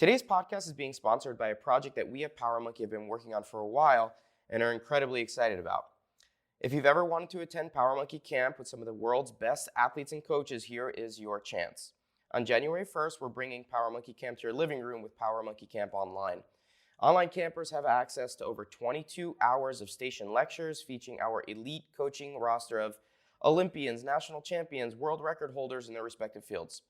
Today's podcast is being sponsored by a project that we at Power Monkey have been working on for a while and are incredibly excited about. If you've ever wanted to attend Power Monkey Camp with some of the world's best athletes and coaches, here is your chance. On January 1st, we're bringing Power Monkey Camp to your living room with Power Monkey Camp Online. Online campers have access to over 22 hours of station lectures featuring our elite coaching roster of Olympians, national champions, world record holders in their respective fields.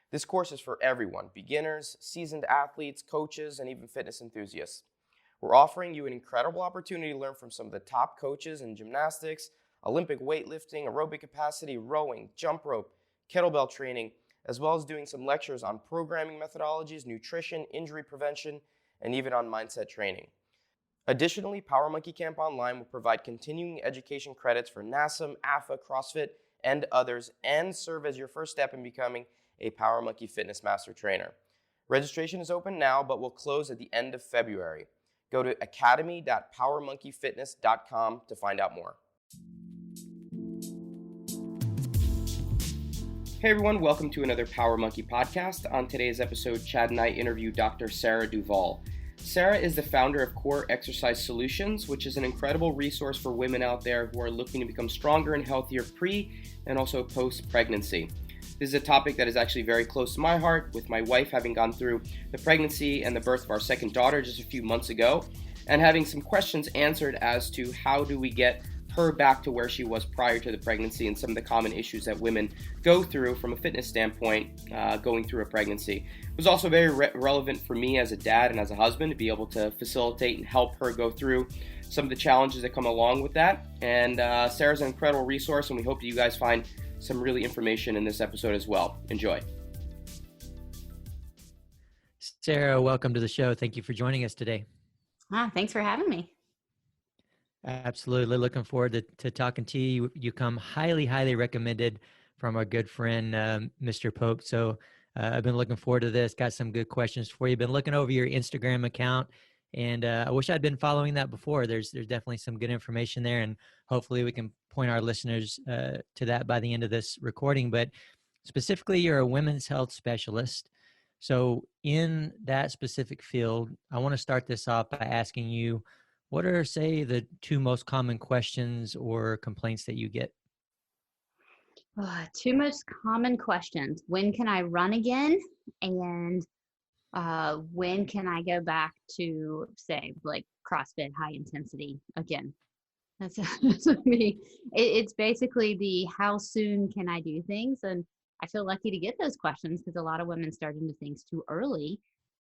This course is for everyone, beginners, seasoned athletes, coaches, and even fitness enthusiasts. We're offering you an incredible opportunity to learn from some of the top coaches in gymnastics, Olympic weightlifting, aerobic capacity, rowing, jump rope, kettlebell training, as well as doing some lectures on programming methodologies, nutrition, injury prevention, and even on mindset training. Additionally, Power Monkey Camp Online will provide continuing education credits for NASM, AFAA, CrossFit, and others, and serve as your first step in becoming a Power Monkey Fitness Master Trainer. Registration is open now, but will close at the end of February. Go to academy.powermonkeyfitness.com to find out more. Hey everyone, welcome to another Power Monkey podcast. On today's episode, Chad and I interview Dr. Sarah Duvall. Sarah is the founder of Core Exercise Solutions, which is an incredible resource for women out there who are looking to become stronger and healthier pre and also post-pregnancy. This is a topic that is actually very close to my heart, with my wife having gone through the pregnancy and the birth of our second daughter just a few months ago, and having some questions answered as to how do we get her back to where she was prior to the pregnancy and some of the common issues that women go through from a fitness standpoint going through a pregnancy. It was also very relevant for me as a dad and as a husband to be able to facilitate and help her go through some of the challenges that come along with that. And Sarah's an incredible resource, and we hope that you guys find some really information in this episode as well. Enjoy. Sarah, welcome to the show. Thank you for joining us today. Thanks for having me. Absolutely. Looking forward to talking to you. You come highly recommended from our good friend, Mr. Pope. So I've been looking forward to this. Got some good questions for you. Been looking over your Instagram account, and I wish I'd been following that before. There's definitely some good information there, and hopefully we can point our listeners to that by the end of this recording. But specifically, you're a women's health specialist. So in that specific field, I want to start this off by asking you, what are, say, the two most common questions or complaints that you get? Two most common questions. When can I run again? And when can I go back to, say, like CrossFit high intensity again? That's me. It's basically the how soon can I do things? And I feel lucky to get those questions because a lot of women start into things too early.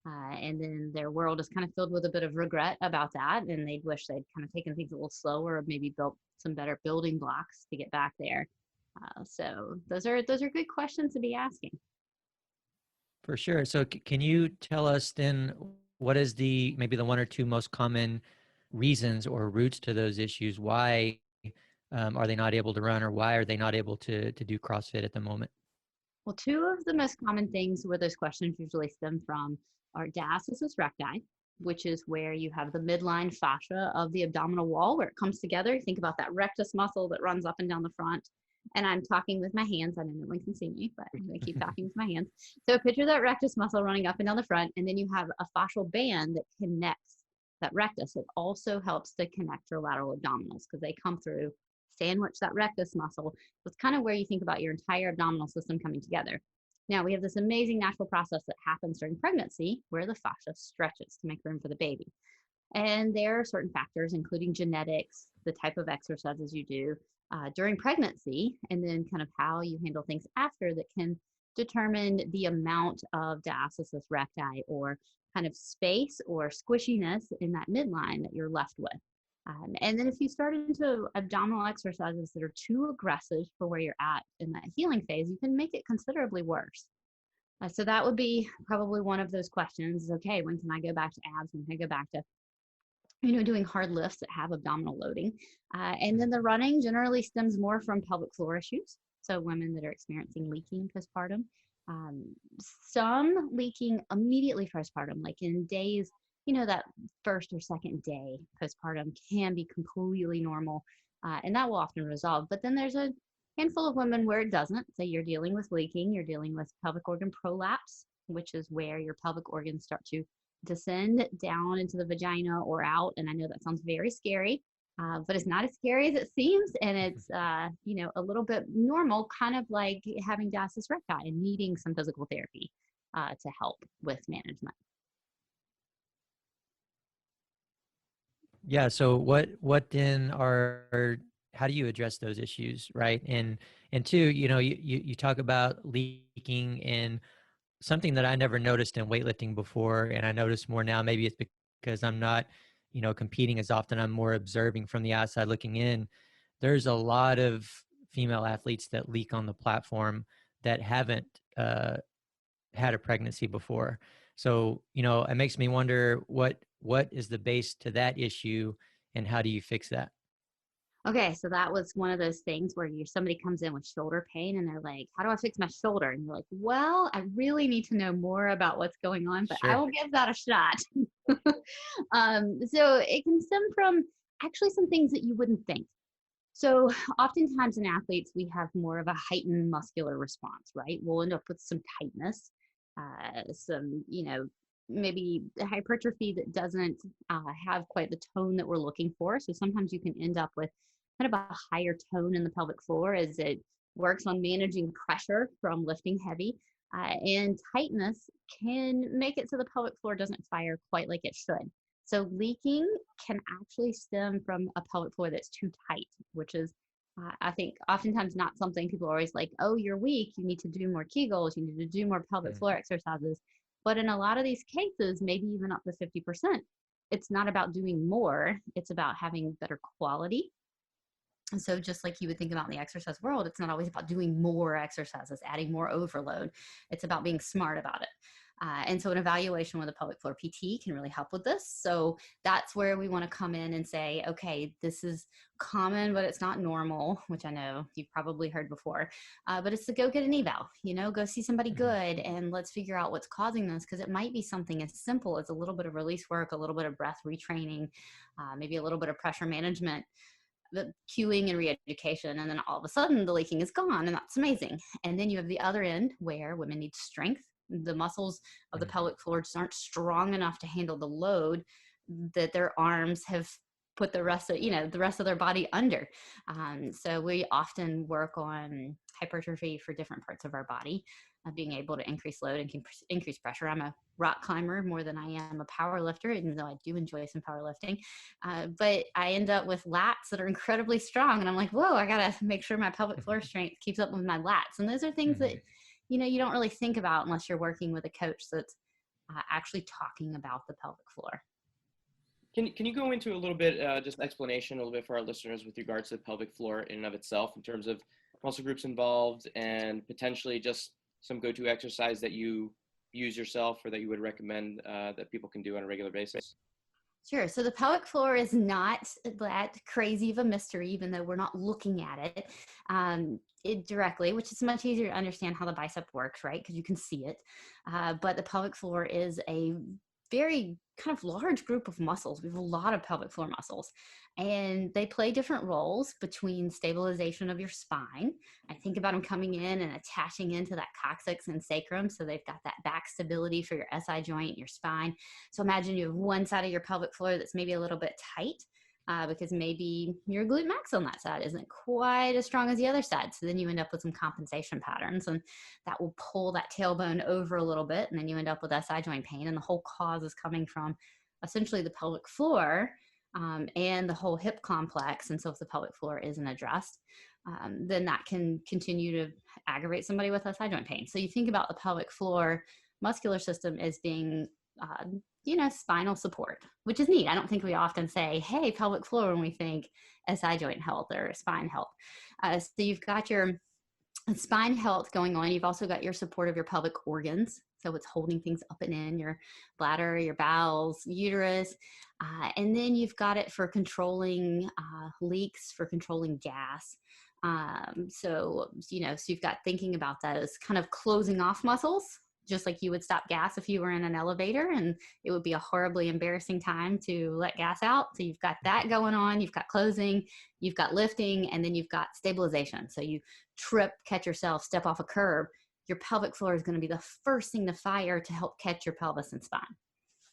And then their world is kind of filled with a bit of regret about that. And they'd wish they'd kind of taken things a little slower or maybe built some better building blocks to get back there. So those are good questions to be asking. For sure. So can you tell us then what is maybe the one or two most common reasons or roots to those issues? Why are they not able to run, or why are they not able to do CrossFit at the moment? Well, two of the most common things where those questions usually stem from are diastasis recti, which is where you have the midline fascia of the abdominal wall where it comes together. Think about that rectus muscle that runs up and down the front. And I'm talking with my hands. I know no one can see me, but I'm going to keep talking with my hands. So picture that rectus muscle running up and down the front, and then you have a fascial band that connects that rectus. It also helps to connect your lateral abdominals because they come through, sandwich that rectus muscle. So it's kind of where you think about your entire abdominal system coming together. Now, we have this amazing natural process that happens during pregnancy where the fascia stretches to make room for the baby. And there are certain factors, including genetics, the type of exercises you do during pregnancy, and then kind of how you handle things after that can determine the amount of diastasis recti or kind of space or squishiness in that midline that you're left with. And then if you start into abdominal exercises that are too aggressive for where you're at in that healing phase, you can make it considerably worse. So that would be probably one of those questions. Okay, when can I go back to abs? When can I go back to, doing hard lifts that have abdominal loading? And then the running generally stems more from pelvic floor issues. So women that are experiencing leaking postpartum, some leaking immediately postpartum, like in days, that first or second day postpartum can be completely normal, and that will often resolve. But then there's a handful of women where it doesn't. So you're dealing with leaking, you're dealing with pelvic organ prolapse, which is where your pelvic organs start to descend down into the vagina or out. And I know that sounds very scary, but it's not as scary as it seems. And it's, a little bit normal, kind of like having diastasis recti and needing some physical therapy to help with management. Yeah. So what then how do you address those issues, right? And two, you talk about leaking, and something that I never noticed in weightlifting before, and I notice more now. Maybe it's because I'm not, competing as often. I'm more observing from the outside looking in. There's a lot of female athletes that leak on the platform that haven't had a pregnancy before. So, it makes me wonder what is the base to that issue, and how do you fix that? Okay, so that was one of those things where somebody comes in with shoulder pain and they're like, "How do I fix my shoulder?" And you're like, "Well, I really need to know more about what's going on, but I Sure. will give that a shot." So it can stem from actually some things that you wouldn't think. So oftentimes in athletes, we have more of a heightened muscular response, right? We'll end up with some tightness, some, maybe hypertrophy that doesn't have quite the tone that we're looking for. So sometimes you can end up with kind of a higher tone in the pelvic floor as it works on managing pressure from lifting heavy. And tightness can make it so the pelvic floor doesn't fire quite like it should. So leaking can actually stem from a pelvic floor that's too tight, which is, I think, oftentimes not something people are always like, "Oh, you're weak. You need to do more Kegels. You need to do more pelvic floor exercises." But in a lot of these cases, maybe even up to 50%, it's not about doing more. It's about having better quality. And so just like you would think about in the exercise world, it's not always about doing more exercises, adding more overload. It's about being smart about it. And so an evaluation with a pelvic floor PT can really help with this. So that's where we want to come in and say, okay, this is common, but it's not normal, which I know you've probably heard before. But it's to go get an eval, go see somebody good, and let's figure out what's causing this, because it might be something as simple as a little bit of release work, a little bit of breath retraining, maybe a little bit of pressure management, the cueing and re-education, and then all of a sudden the leaking is gone, and that's amazing. And then you have the other end where women need strength. The muscles of the pelvic floor just aren't strong enough to handle the load that their arms have put the rest of their body under. So we often work on hypertrophy for different parts of our body, being able to increase load and increase pressure. I'm a rock climber more than I am a power lifter, even though I do enjoy some powerlifting. But I end up with lats that are incredibly strong. And I'm like, whoa, I got to make sure my pelvic floor strength keeps up with my lats. And those are things that, you don't really think about unless you're working with a coach that's actually talking about the pelvic floor. Can you go into a little bit, just explanation a little bit for our listeners with regards to the pelvic floor in and of itself, in terms of muscle groups involved and potentially just some go-to exercise that you use yourself or that you would recommend that people can do on a regular basis? Sure. So the pelvic floor is not that crazy of a mystery, even though we're not looking at it directly, which is much easier to understand how the bicep works, right? Because you can see it. But the pelvic floor is a very kind of large group of muscles. We have a lot of pelvic floor muscles, and they play different roles between stabilization of your spine. I think about them coming in and attaching into that coccyx and sacrum. So they've got that back stability for your SI joint, your spine. So imagine you have one side of your pelvic floor that's maybe a little bit tight, because maybe your glute max on that side isn't quite as strong as the other side. So then you end up with some compensation patterns, and that will pull that tailbone over a little bit. And then you end up with SI joint pain. And the whole cause is coming from essentially the pelvic floor and the whole hip complex. And so if the pelvic floor isn't addressed, then that can continue to aggravate somebody with SI joint pain. So you think about the pelvic floor muscular system as being spinal support, which is neat. I don't think we often say, hey, pelvic floor, when we think SI joint health or spine health. So you've got your spine health going on. You've also got your support of your pelvic organs. So it's holding things up and in, your bladder, your bowels, uterus. And then you've got it for controlling leaks, for controlling gas. So you've got thinking about that as kind of closing off muscles, just like you would stop gas if you were in an elevator, and it would be a horribly embarrassing time to let gas out. So you've got that going on. You've got closing, you've got lifting, and then you've got stabilization. So you trip, catch yourself, step off a curb, your pelvic floor is going to be the first thing to fire to help catch your pelvis and spine.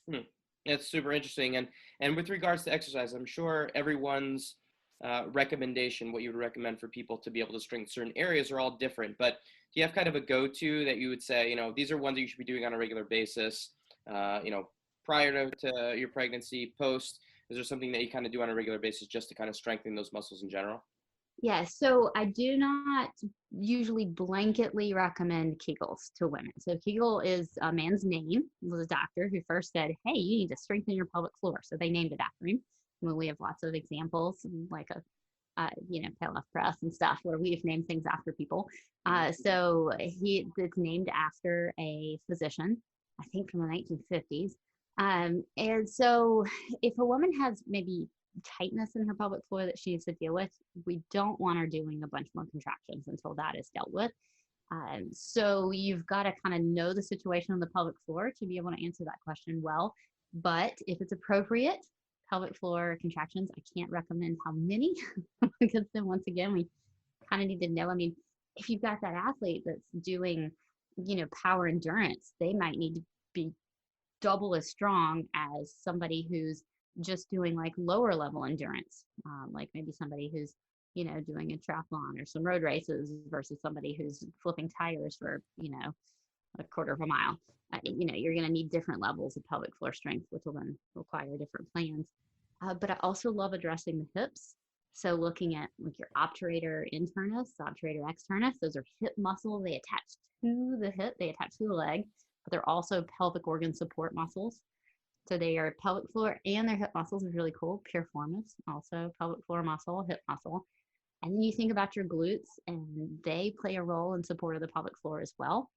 Hmm. That's super interesting. And with regards to exercise, I'm sure everyone's recommendation, what you would recommend for people to be able to strengthen certain areas are all different. But do you have kind of a go-to that you would say, these are ones that you should be doing on a regular basis, prior to your pregnancy, post? Is there something that you kind of do on a regular basis just to kind of strengthen those muscles in general? Yeah, so I do not usually blanketly recommend Kegels to women. So Kegel is a man's name. It was a doctor who first said, hey, you need to strengthen your pelvic floor. So they named it after him. Well, we have lots of examples, like pelvic press and stuff, where we've named things after people. So it's named after a physician, I think from the 1950s. And so if a woman has maybe tightness in her pelvic floor that she needs to deal with, we don't want her doing a bunch more contractions until that is dealt with. So you've got to kind of know the situation on the pelvic floor to be able to answer that question well. But if it's appropriate, pelvic floor contractions, I can't recommend how many, because then once again, we kind of need to know. I mean, if you've got that athlete that's doing, power endurance, they might need to be double as strong as somebody who's just doing like lower level endurance, like maybe somebody who's doing a triathlon or some road races versus somebody who's flipping tires for a quarter of a mile. You're going to need different levels of pelvic floor strength, which will then require different plans. But I also love addressing the hips. So looking at like your obturator internus, obturator externus, those are hip muscles. They attach to the hip, they attach to the leg, but they're also pelvic organ support muscles. So they are pelvic floor and their hip muscles, is really cool. Piriformis, also pelvic floor muscle, hip muscle. And then you think about your glutes, and they play a role in support of the pelvic floor as well.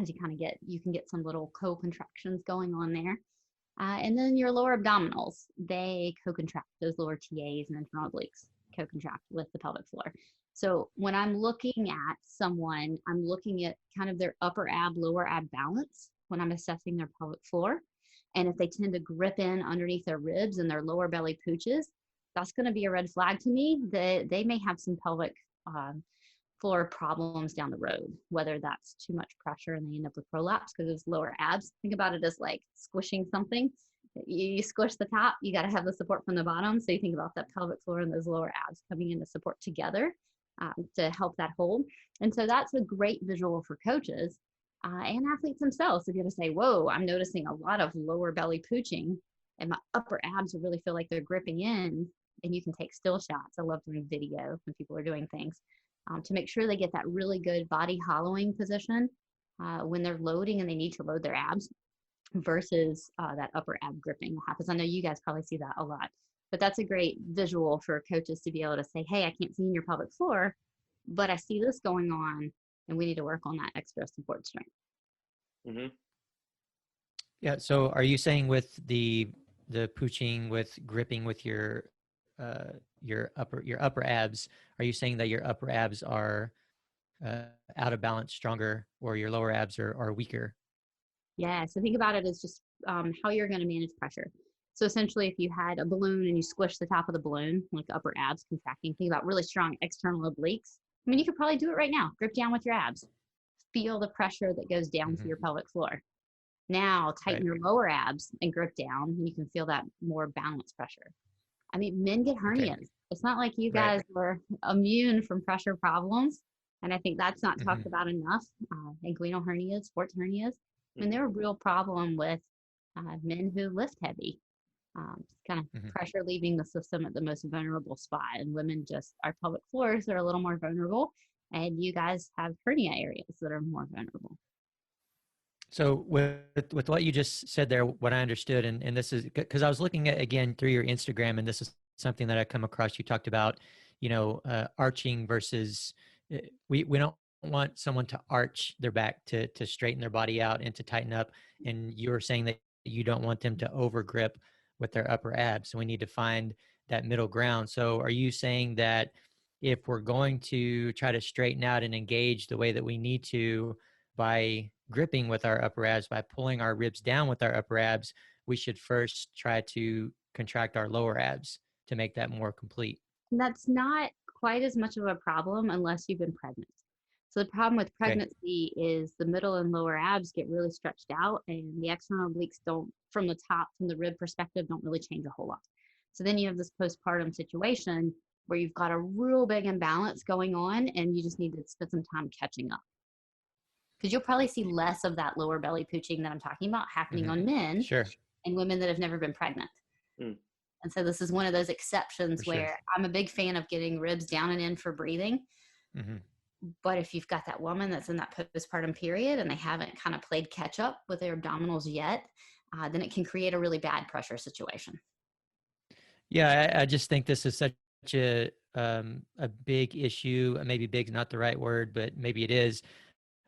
As you can get some little co-contractions going on there. And then your lower abdominals, they co-contract. Those lower TAs and internal obliques co-contract with the pelvic floor. So when I'm looking at someone, I'm looking at kind of their upper ab, lower ab balance when I'm assessing their pelvic floor. And if they tend to grip in underneath their ribs and their lower belly pooches, that's going to be a red flag to me that they may have some pelvic floor problems down the road, whether that's too much pressure and they end up with prolapse because those lower abs. Think about it as like squishing something. You squish the top, you got to have the support from the bottom. So you think about that pelvic floor and those lower abs coming in to support together to help that hold. And so that's a great visual for coaches and athletes themselves to be able to say, whoa, I'm noticing a lot of lower belly pooching and my upper abs really feel like they're gripping in. And you can take still shots. I love doing video when people are doing things to make sure they get that really good body hollowing position when they're loading and they need to load their abs versus that upper ab gripping that happens. I know you guys probably see that a lot, but that's a great visual for coaches to be able to say, hey, I can't see in your pelvic floor, but I see this going on and we need to work on that extra support strength. Mm-hmm. Yeah. So are you saying with the pooching with gripping with your upper abs, are you saying that your upper abs are out of balance stronger or your lower abs are weaker? Yeah. So think about it as just how you're going to manage pressure. So essentially, if you had a balloon and you squish the top of the balloon, like upper abs contracting, think about really strong external obliques. I mean, you could probably do it right now. Grip down with your abs. Feel the pressure that goes down to your pelvic floor. Now tighten your lower abs and grip down, and you can feel that more balanced pressure. I mean, men get hernias. Okay. It's not like you guys were immune from pressure problems. And I think that's not talked about enough. Inguinal hernias, sports hernias. I mean, they're a real problem with men who lift heavy. Kind of pressure leaving the system at the most vulnerable spot. And women our pelvic floors are a little more vulnerable. And you guys have hernia areas that are more vulnerable. So with what you just said there, what I understood, and this is because I was looking at, again, through your Instagram, and this is something that I come across. You talked about, arching versus we don't want someone to arch their back to straighten their body out and to tighten up. And you were saying that you don't want them to over grip with their upper abs. So we need to find that middle ground. So are you saying that if we're going to try to straighten out and engage the way that we need to by gripping with our upper abs, by pulling our ribs down with our upper abs, we should first try to contract our lower abs to make that more complete? And that's not quite as much of a problem unless you've been pregnant. So the problem with Okay. pregnancy is the middle and lower abs get really stretched out, and the external obliques don't, from the top, from the rib perspective, don't really change a whole lot. So then you have this postpartum situation where you've got a real big imbalance going on, and you just need to spend some time catching up. Because you'll probably see less of that lower belly pooching that I'm talking about happening on men Sure. and women that have never been pregnant. Mm. And so this is one of those exceptions For sure. where I'm a big fan of getting ribs down and in for breathing. But if you've got that woman that's in that postpartum period and they haven't kind of played catch up with their abdominals yet, then it can create a really bad pressure situation. Yeah, I just think this is such a big issue. Maybe big is not the right word, but maybe it is.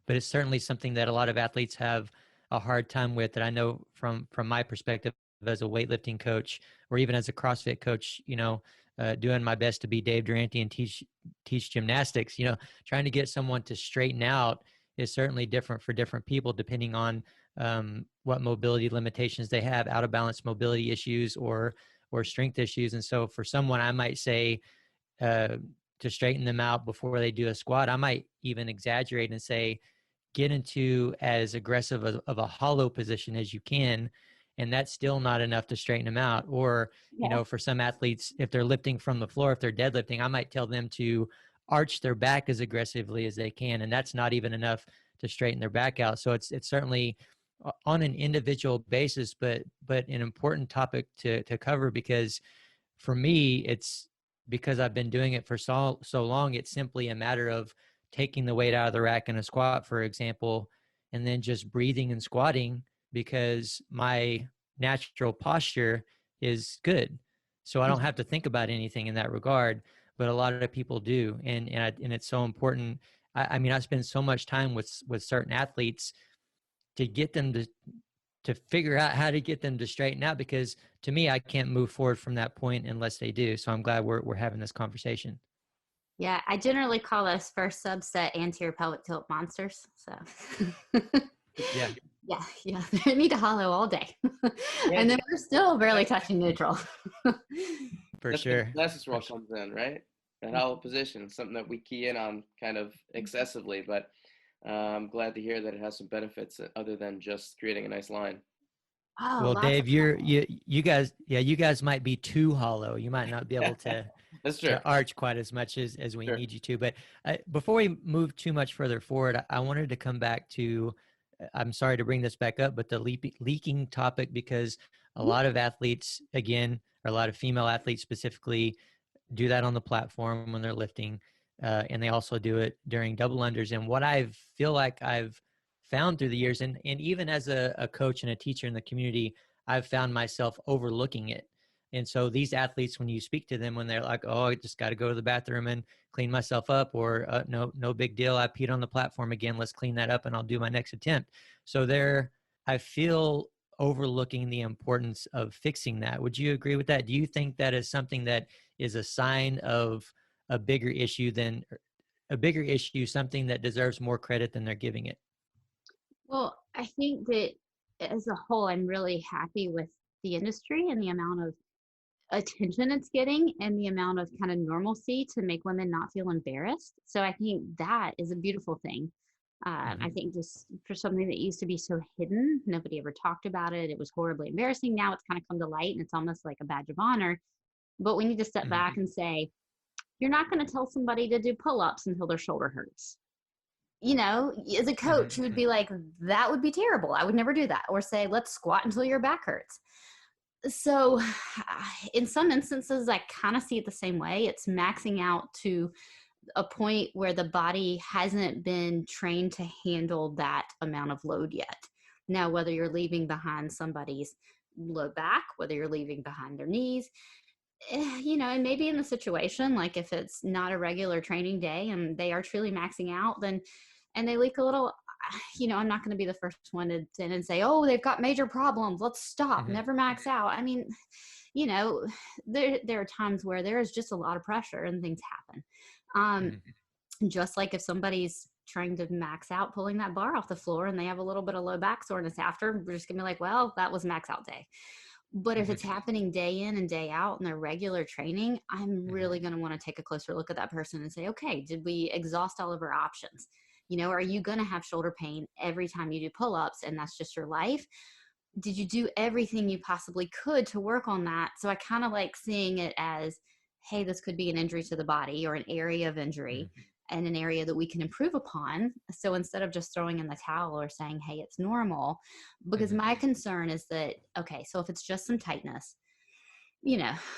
But it's certainly something that a lot of athletes have a hard time with. That I know from my perspective as a weightlifting coach, or even as a CrossFit coach, doing my best to be Dave Durante and teach gymnastics. Trying to get someone to straighten out is certainly different for different people, depending on what mobility limitations they have, out of balance mobility issues, or strength issues. And so for someone, I might say to straighten them out before they do a squat, I might even exaggerate and say, get into as aggressive of a hollow position as you can. And that's still not enough to straighten them out. Or, for some athletes, if they're lifting from the floor, if they're deadlifting, I might tell them to arch their back as aggressively as they can. And that's not even enough to straighten their back out. So it's certainly on an individual basis, but an important topic to cover, because for me, it's because I've been doing it for so long. It's simply a matter of taking the weight out of the rack in a squat, for example, and then just breathing and squatting, because my natural posture is good. So I don't have to think about anything in that regard, but a lot of people do. And it's so important. I mean, I spend so much time with certain athletes to get them to figure out how to get them to straighten out, because to me, I can't move forward from that point unless they do. So I'm glad we're having this conversation. Yeah, I generally call those first subset anterior pelvic tilt monsters. So Yeah. Yeah, they need to hollow all day. And then we're still barely touching neutral. For That's sure. That's just where it comes in, right? That hollow position is something that we key in on kind of excessively, but I'm glad to hear that it has some benefits other than just creating a nice line. Oh, Well, lots Dave, of you guys might be too hollow. You might not be able to That's true. to arch quite as much as we Sure. need you to. But before we move too much further forward, I wanted to come back to, I'm sorry to bring this back up, but the leaking topic, because a lot of athletes, again, or a lot of female athletes specifically, do that on the platform when they're lifting, and they also do it during double unders. And what I feel like I've found through the years, and even as a coach and a teacher in the community, I've found myself overlooking it. And so these athletes, when you speak to them, when they're like, oh, I just got to go to the bathroom and clean myself up, or no big deal, I peed on the platform again, let's clean that up and I'll do my next attempt. So I feel overlooking the importance of fixing that. Would you agree with that? Do you think that is something that is a sign of a bigger issue, something that deserves more credit than they're giving it? Well, I think that as a whole, I'm really happy with the industry and the amount of attention it's getting and the amount of kind of normalcy to make women not feel embarrassed. So I think that is a beautiful thing. I think just for something that used to be so hidden, nobody ever talked about it. It was horribly embarrassing. Now it's kind of come to light and it's almost like a badge of honor. But we need to step back and say, you're not going to tell somebody to do pull-ups until their shoulder hurts. As a coach, you would be like, that would be terrible. I would never do that. Or say, let's squat until your back hurts. So in some instances, I kind of see it the same way. It's maxing out to a point where the body hasn't been trained to handle that amount of load yet. Now, whether you're leaving behind somebody's low back, whether you're leaving behind their knees, and maybe in the situation, like if it's not a regular training day and they are truly maxing out, then, and they leak a little, I'm not going to be the first one to sit and say, oh, they've got major problems, let's stop, never max out. I mean, there are times where there is just a lot of pressure and things happen. Just like if somebody's trying to max out pulling that bar off the floor and they have a little bit of low back soreness after, we're just gonna be like, well, that was max out day. But if it's happening day in and day out in their regular training, I'm really going to want to take a closer look at that person and say, okay, did we exhaust all of our options? Are you going to have shoulder pain every time you do pull-ups and that's just your life? Did you do everything you possibly could to work on that? So I kind of like seeing it as, hey, this could be an injury to the body or an area of injury and an area that we can improve upon. So instead of just throwing in the towel or saying, hey, it's normal, because my concern is that, okay, so if it's just some tightness,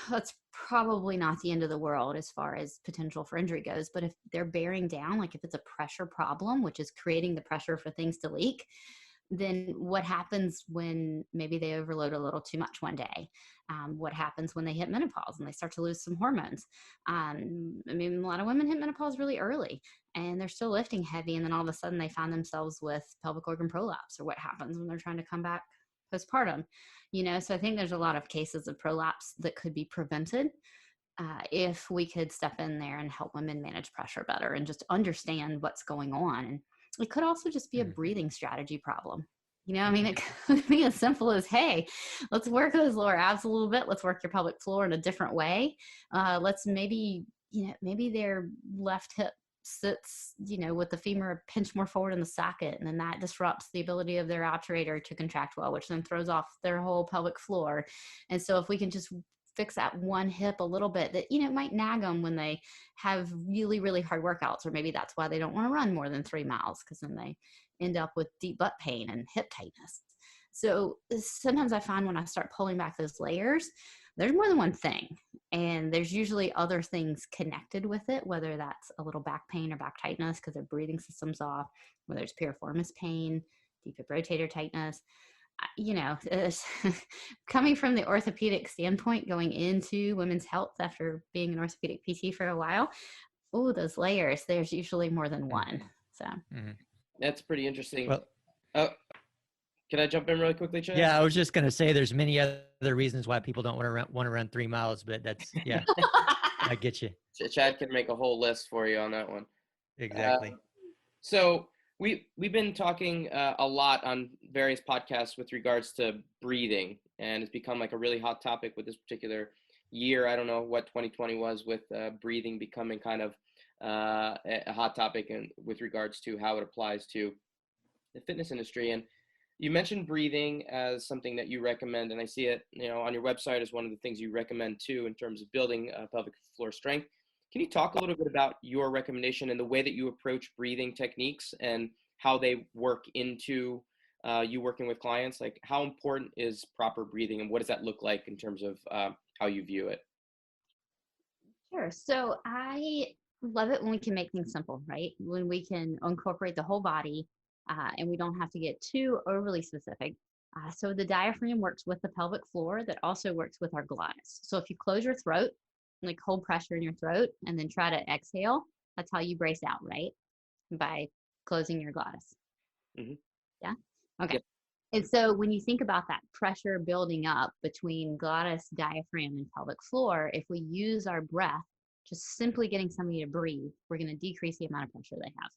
that's probably not the end of the world as far as potential for injury goes. But if they're bearing down, like if it's a pressure problem, which is creating the pressure for things to leak, then what happens when maybe they overload a little too much one day? What happens when they hit menopause and they start to lose some hormones? A lot of women hit menopause really early and they're still lifting heavy. And then all of a sudden they find themselves with pelvic organ prolapse, or what happens when they're trying to come back postpartum. So I think there's a lot of cases of prolapse that could be prevented if we could step in there and help women manage pressure better and just understand what's going on. And it could also just be a breathing strategy problem. It could be as simple as, hey, let's work those lower abs a little bit. Let's work your pelvic floor in a different way. Let's maybe their left hip sits, with the femur pinched more forward in the socket, and then that disrupts the ability of their obturator to contract well, which then throws off their whole pelvic floor. And so if we can just fix that one hip a little bit, that might nag them when they have really, really hard workouts, or maybe that's why they don't want to run more than 3 miles, because then they end up with deep butt pain and hip tightness. So sometimes I find when I start pulling back those layers, there's more than one thing, and there's usually other things connected with it, whether that's a little back pain or back tightness because their breathing system's off, whether it's piriformis pain, deep hip rotator tightness. Coming from the orthopedic standpoint, going into women's health after being an orthopedic PT for a while, those layers, there's usually more than one. So that's pretty interesting. Well, can I jump in really quickly, Chad? Yeah, I was just going to say there's many other reasons why people don't want to run 3 miles, but that's, yeah, I get you. Chad can make a whole list for you on that one. Exactly. So we've been talking a lot on various podcasts with regards to breathing, and it's become like a really hot topic with this particular year. I don't know what 2020 was with breathing becoming kind of a hot topic, and with regards to how it applies to the fitness industry. And you mentioned breathing as something that you recommend, and I see it, on your website as one of the things you recommend too in terms of building pelvic floor strength. Can you talk a little bit about your recommendation and the way that you approach breathing techniques and how they work into you working with clients? Like, how important is proper breathing, and what does that look like in terms of how you view it? Sure. So I love it when we can make things simple, right? When we can incorporate the whole body and we don't have to get too overly specific. So the diaphragm works with the pelvic floor that also works with our glottis. So if you close your throat, like hold pressure in your throat and then try to exhale, that's how you brace out, right? By closing your glottis. Mm-hmm. Yeah? Okay. Yep. And so when you think about that pressure building up between glottis, diaphragm, and pelvic floor, if we use our breath, just simply getting somebody to breathe, we're going to decrease the amount of pressure they have.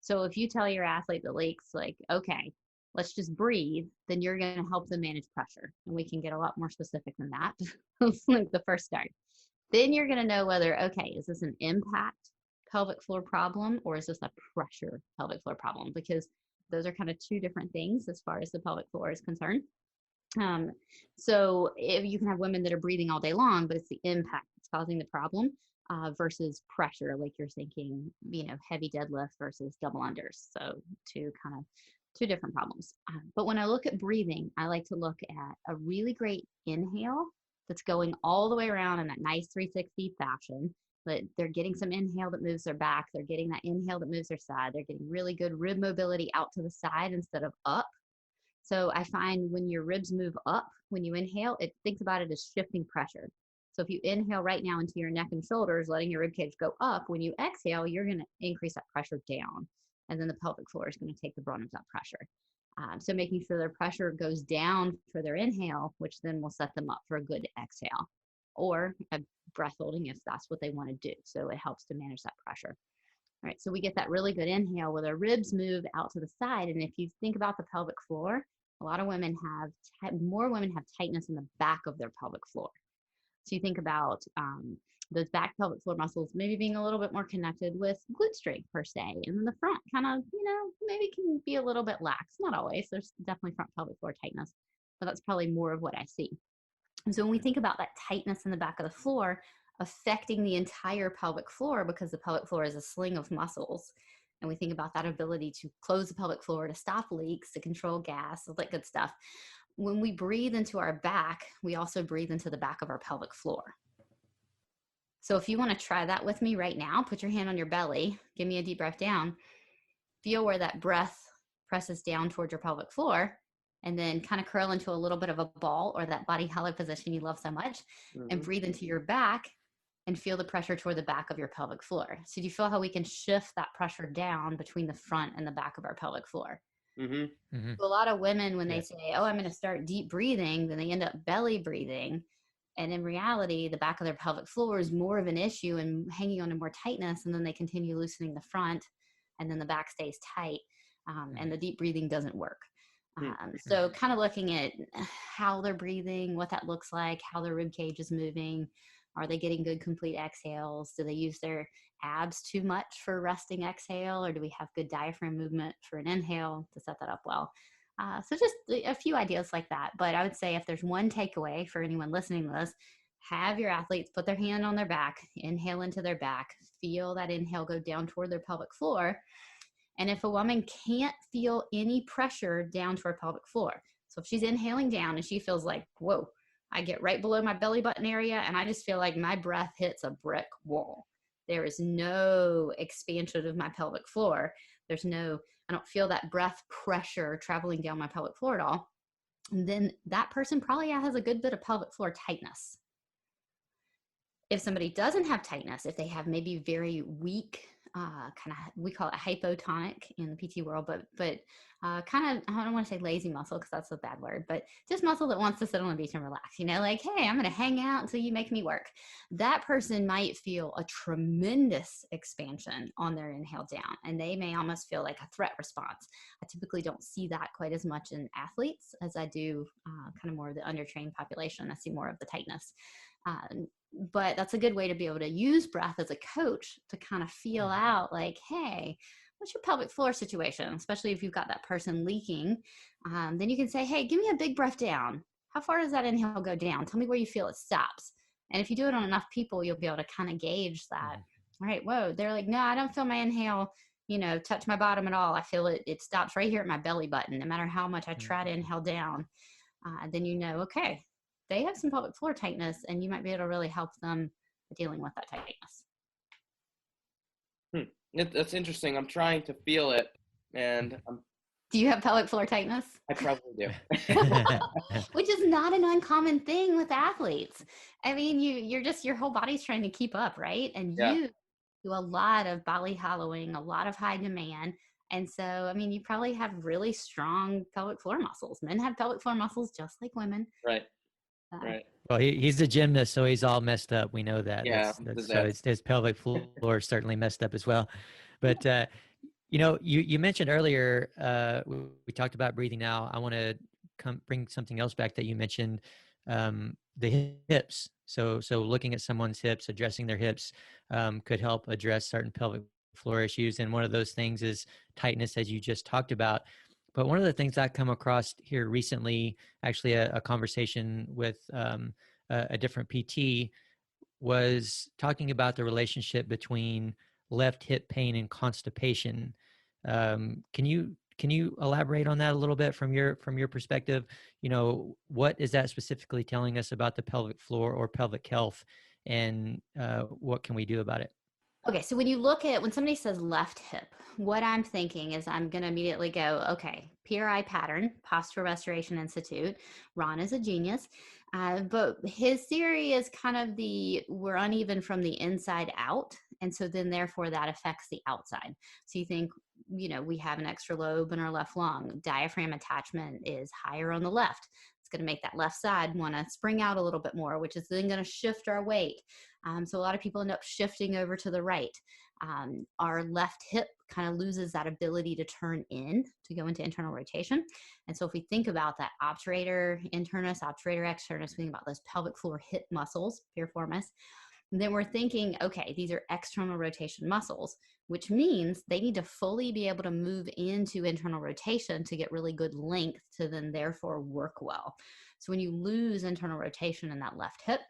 So if you tell your athlete that leaks, like, okay, let's just breathe, then you're going to help them manage pressure. And we can get a lot more specific than that. It's like the first start. Then you're going to know whether, okay, is this an impact pelvic floor problem or is this a pressure pelvic floor problem? Because those are kind of two different things as far as the pelvic floor is concerned. So if you can have women that are breathing all day long, but it's the impact that's causing the problem versus pressure, like you're thinking, heavy deadlift versus double unders. So two different problems. But when I look at breathing, I like to look at a really great inhale that's going all the way around in that nice 360 fashion. But they're getting some inhale that moves their back. They're getting that inhale that moves their side. They're getting really good rib mobility out to the side instead of up. So I find when your ribs move up, when you inhale, thinks about it as shifting pressure. So if you inhale right now into your neck and shoulders, letting your rib cage go up, when you exhale, you're going to increase that pressure down. And then the pelvic floor is going to take the brunt of that pressure. So making sure their pressure goes down for their inhale, which then will set them up for a good exhale or a breath holding if that's what they want to do. So it helps to manage that pressure. All right, so we get that really good inhale where their ribs move out to the side. And if you think about the pelvic floor, a lot of women more women have tightness in the back of their pelvic floor. So you think about those back pelvic floor muscles maybe being a little bit more connected with glute strength per se. And then the front kind of, maybe can be a little bit lax. Not always. There's definitely front pelvic floor tightness, but that's probably more of what I see. And so when we think about that tightness in the back of the floor affecting the entire pelvic floor, because the pelvic floor is a sling of muscles, and we think about that ability to close the pelvic floor, to stop leaks, to control gas, all that good stuff. When we breathe into our back, we also breathe into the back of our pelvic floor. So if you want to try that with me right now, put your hand on your belly, give me a deep breath down, feel where that breath presses down towards your pelvic floor, and then kind of curl into a little bit of a ball or that body hollow position you love so much, and breathe into your back and feel the pressure toward the back of your pelvic floor. So do you feel how we can shift that pressure down between the front and the back of our pelvic floor? So a lot of women, when they say, oh, I'm going to start deep breathing, then they end up belly breathing. And in reality, the back of their pelvic floor is more of an issue and hanging on to more tightness. And then they continue loosening the front, and then the back stays tight. And the deep breathing doesn't work. So kind of looking at how they're breathing, what that looks like, how their rib cage is moving. Are they getting good complete exhales? Do they use their abs too much for resting exhale? Or do we have good diaphragm movement for an inhale to set that up well? So just a few ideas like that. But I would say if there's one takeaway for anyone listening to this, have your athletes put their hand on their back, inhale into their back, feel that inhale go down toward their pelvic floor. And if a woman can't feel any pressure down to her pelvic floor, so if she's inhaling down and she feels like, whoa, I get right below my belly button area and I just feel like my breath hits a brick wall. There is no expansion of my pelvic floor. I don't feel that breath pressure traveling down my pelvic floor at all. And then that person probably has a good bit of pelvic floor tightness. If somebody doesn't have tightness, if they have maybe very weak, we call it hypotonic in the PT world, but kind of, I don't want to say lazy muscle because that's a bad word, but just muscle that wants to sit on the beach and relax, like, hey, I'm going to hang out until you make me work. That person might feel a tremendous expansion on their inhale down, and they may almost feel like a threat response. I typically don't see that quite as much in athletes as I do kind of more of the undertrained population. I see more of the tightness. But that's a good way to be able to use breath as a coach to kind of feel out like, hey, what's your pelvic floor situation? Especially if you've got that person leaking. Then you can say, hey, give me a big breath down. How far does that inhale go down? Tell me where you feel it stops. And if you do it on enough people, you'll be able to kind of gauge that. All right, whoa, they're like, no, I don't feel my inhale, touch my bottom at all. I feel it stops right here at my belly button. No matter how much I try to inhale down, then okay, they have some pelvic floor tightness, and you might be able to really help them dealing with that tightness. That's interesting. I'm trying to feel it, and do you have pelvic floor tightness? I probably do. Which is not an uncommon thing with athletes. I mean, your whole body's trying to keep up, right? And you do a lot of belly hollowing, a lot of high demand. And so, I mean, you probably have really strong pelvic floor muscles. Men have pelvic floor muscles just like women. Right. Right. Well, he's a gymnast, so he's all messed up. We know that. Yeah. So his pelvic floor is certainly messed up as well. But you mentioned earlier, we talked about breathing. Now I want to bring something else back that you mentioned, the hips. So looking at someone's hips, addressing their hips, could help address certain pelvic floor issues. And one of those things is tightness, as you just talked about. But one of the things I come across here recently, actually a conversation with a different PT, was talking about the relationship between left hip pain and constipation. Can you elaborate on that a little bit from your perspective? What is that specifically telling us about the pelvic floor or pelvic health, and what can we do about it? Okay, so when somebody says left hip, what I'm thinking is I'm going to immediately go, okay, PRI pattern, Postural Restoration Institute. Ron is a genius, but his theory is kind of we're uneven from the inside out, and so then therefore that affects the outside. So you think, we have an extra lobe in our left lung. Diaphragm attachment is higher on the left. It's going to make that left side want to spring out a little bit more, which is then going to shift our weight. So a lot of people end up shifting over to the right. Our left hip kind of loses that ability to turn in, to go into internal rotation. And so if we think about that obturator internus, obturator externus, we think about those pelvic floor hip muscles, piriformis, then we're thinking, okay, these are external rotation muscles, which means they need to fully be able to move into internal rotation to get really good length to then therefore work well. So when you lose internal rotation in that left hip,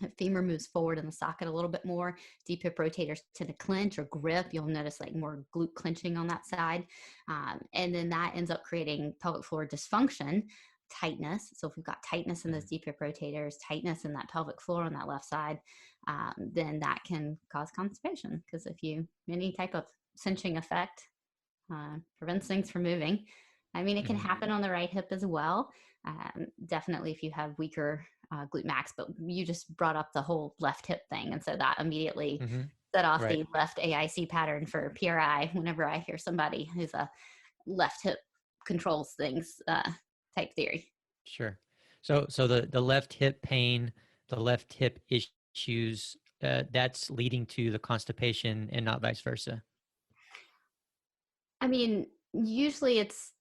if femur moves forward in the socket a little bit more, deep hip rotators tend to clench or grip. You'll notice like more glute clenching on that side. And then that ends up creating pelvic floor dysfunction, tightness. So if we've got tightness in those deep hip rotators, tightness in that pelvic floor on that left side, then that can cause constipation. Because if any type of cinching effect prevents things from moving. I mean, it can happen on the right hip as well. Definitely if you have weaker glute max, but you just brought up the whole left hip thing. And so that immediately set off the left AIC pattern for PRI whenever I hear somebody who's a left hip controls things type theory. Sure. So the left hip pain, the left hip issues, that's leading to the constipation and not vice versa. I mean, usually it's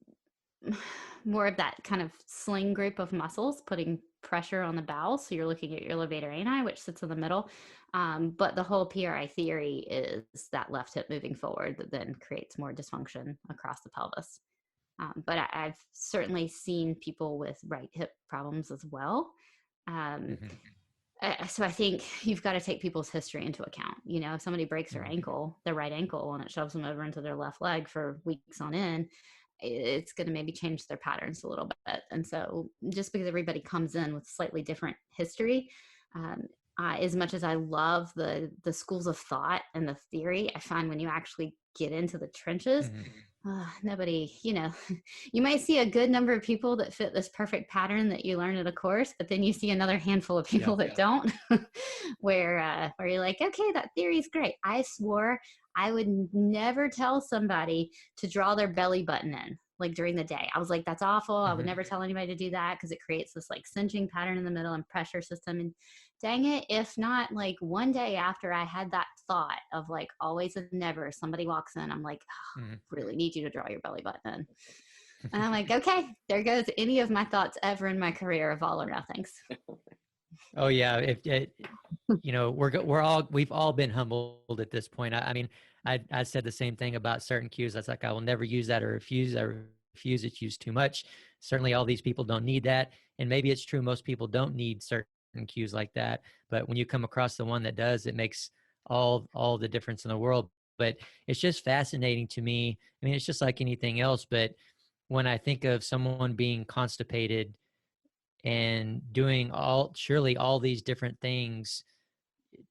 more of that kind of sling group of muscles putting pressure on the bowels. So you're looking at your levator ani, which sits in the middle. But the whole PRI theory is that left hip moving forward that then creates more dysfunction across the pelvis. But I've certainly seen people with right hip problems as well. So I think you've got to take people's history into account. You know, if somebody breaks their right ankle, and it shoves them over into their left leg for weeks on end, it's going to maybe change their patterns a little bit. And so just because everybody comes in with slightly different history, as much as I love the schools of thought and the theory, I find when you actually get into the trenches, nobody, you might see a good number of people that fit this perfect pattern that you learn at a course, but then you see another handful of people that don't, where you're like, okay, that theory is great. I swore I would never tell somebody to draw their belly button in, like during the day. I was like, that's awful. I would never tell anybody to do that because it creates this like cinching pattern in the middle and pressure system. And dang it, if not like one day after I had that thought of like always and never, somebody walks in, I'm like, really need you to draw your belly button in. And I'm like, okay, there goes any of my thoughts ever in my career of all or nothings. Oh yeah, we've all been humbled at this point. I mean, I said the same thing about certain cues. I was like, I will never use that or refuse. I refuse. It's used too much. Certainly, all these people don't need that, and maybe it's true. Most people don't need certain cues like that. But when you come across the one that does, it makes all the difference in the world. But it's just fascinating to me. I mean, it's just like anything else. But when I think of someone being constipated and doing surely all these different things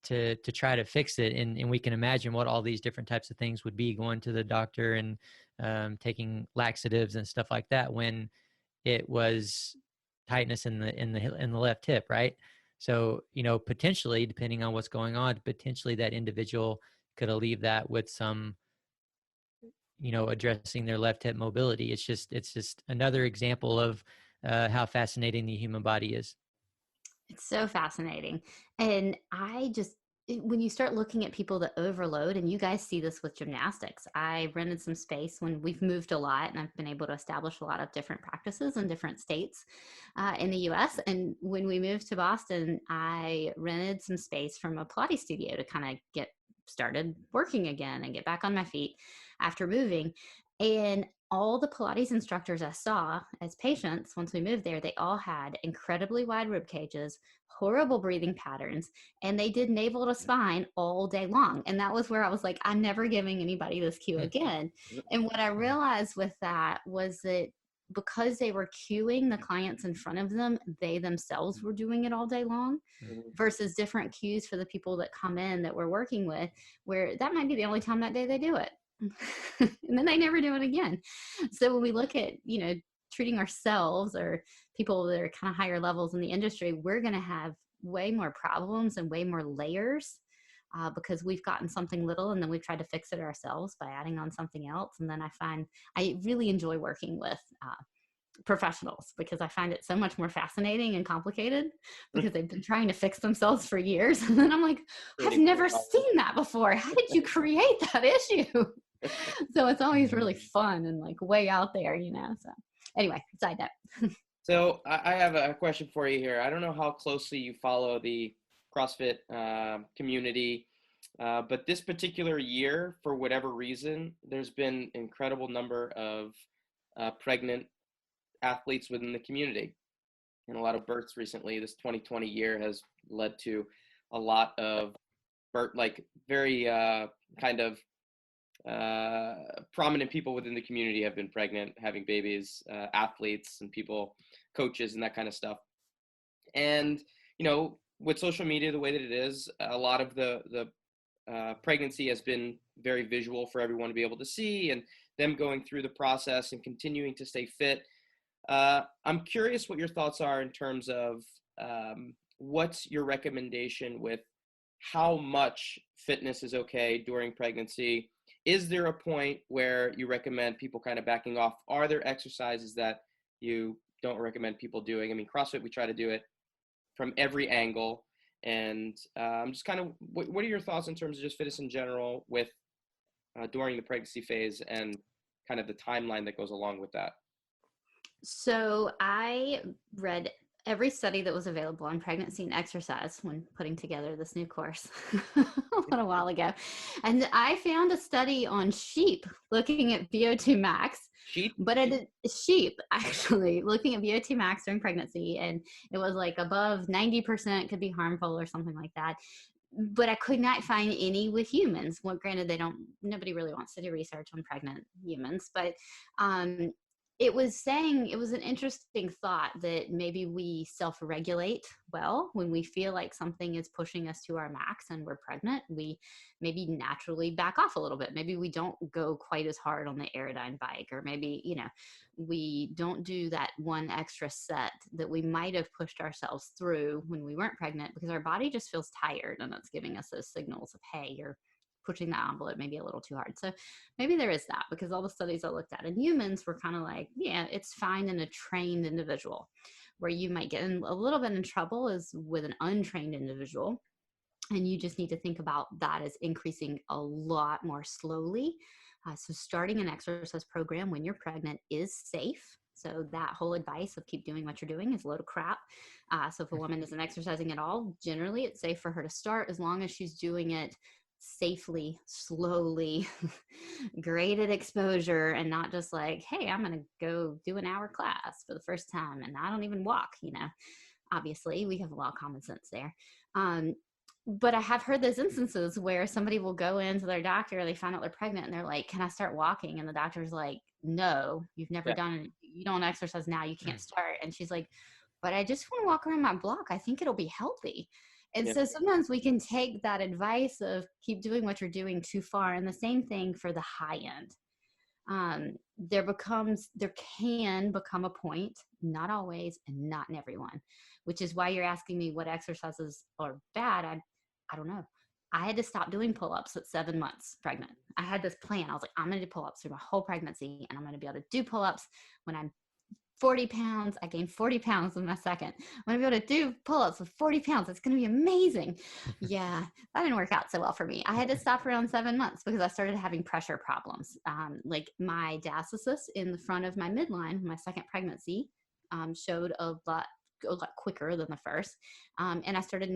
to try to fix it, and we can imagine what all these different types of things would be, going to the doctor and taking laxatives and stuff like that when it was tightness in the left hip, right? So potentially, depending on what's going on, potentially that individual could alleviate that with some addressing their left hip mobility. It's just another example of how fascinating the human body is. It's so fascinating. And when you start looking at people that overload, and you guys see this with gymnastics, I rented some space when we've moved a lot, and I've been able to establish a lot of different practices in different states in the US. And when we moved to Boston, I rented some space from a Pilates studio to kind of get started working again and get back on my feet after moving. And all the Pilates instructors I saw as patients, once we moved there, they all had incredibly wide rib cages, horrible breathing patterns, and they did navel to spine all day long. And that was where I was like, I'm never giving anybody this cue again. And what I realized with that was that because they were cueing the clients in front of them, they themselves were doing it all day long, versus different cues for the people that come in that we're working with, where that might be the only time that day they do it. And then they never do it again. So when we look at, treating ourselves or people that are kind of higher levels in the industry, we're going to have way more problems and way more layers because we've gotten something little and then we've tried to fix it ourselves by adding on something else. And then I find I really enjoy working with professionals, because I find it so much more fascinating and complicated because they've been trying to fix themselves for years. And then I'm like, I've never seen that before. How did you create that issue? So it's always really fun and like way out there, you know? So anyway, side note. So I have a question for you here. I don't know how closely you follow the CrossFit community, but this particular year, for whatever reason, there's been an incredible number of pregnant athletes within the community and a lot of births recently. This 2020 year has led to a lot of like very kind of prominent people within the community have been pregnant, having babies, athletes and people, coaches and that kind of stuff. And, you know, with social media, the way that it is, a lot of the pregnancy has been very visual for everyone to be able to see, and them going through the process and continuing to stay fit. I'm curious what your thoughts are in terms of what's your recommendation with how much fitness is okay during pregnancy. Is there a point where you recommend people kind of backing off? Are there exercises that you don't recommend people doing? I mean, CrossFit, we try to do it from every angle. And I'm just kind of, what are your thoughts in terms of just fitness in general with during the pregnancy phase and kind of the timeline that goes along with that? So I read every study that was available on pregnancy and exercise when putting together this new course a little while ago. And I found a study on sheep looking at VO2 max. Sheep? But sheep actually looking at VO2 max during pregnancy, and it was like above 90% could be harmful or something like that. But I could not find any with humans. Well, granted, nobody really wants to do research on pregnant humans, but it was saying, it was an interesting thought that maybe we self-regulate well when we feel like something is pushing us to our max and we're pregnant. We maybe naturally back off a little bit. Maybe we don't go quite as hard on the Aerodyne bike, or maybe, you know, we don't do that one extra set that we might have pushed ourselves through when we weren't pregnant, because our body just feels tired and it's giving us those signals of, hey, you're pushing that envelope maybe a little too hard. So maybe there is that, because all the studies I looked at in humans were kind of like, yeah, it's fine in a trained individual. Where you might get in a little bit in trouble is with an untrained individual. And you just need to think about that as increasing a lot more slowly. So starting an exercise program when you're pregnant is safe. So that whole advice of keep doing what you're doing is a load of crap. So if a woman isn't exercising at all, generally it's safe for her to start, as long as she's doing it safely, slowly, graded exposure, and not just like, hey, I'm going to go do an hour class for the first time and I don't even walk, you know. Obviously, we have a lot of common sense there. But I have heard those instances where somebody will go into their doctor, they find out they're pregnant, and they're like, can I start walking? And the doctor's like, no, you've never done it. You don't exercise now. You can't start. And she's like, but I just want to walk around my block. I think it'll be healthy. And so sometimes we can take that advice of keep doing what you're doing too far. And the same thing for the high end. There can become a point, not always and not in everyone, which is why you're asking me what exercises are bad. I don't know. I had to stop doing pull-ups at 7 months pregnant. I had this plan. I was like, I'm going to do pull-ups through my whole pregnancy, and I'm going to be able to do pull-ups when I'm 40 pounds. I gained 40 pounds in my second. I'm going to be able to do pull-ups with 40 pounds. It's going to be amazing. Yeah, that didn't work out so well for me. I had to stop around 7 months because I started having pressure problems. Like my diastasis in the front of my midline, my second pregnancy, showed a lot quicker than the first. And I started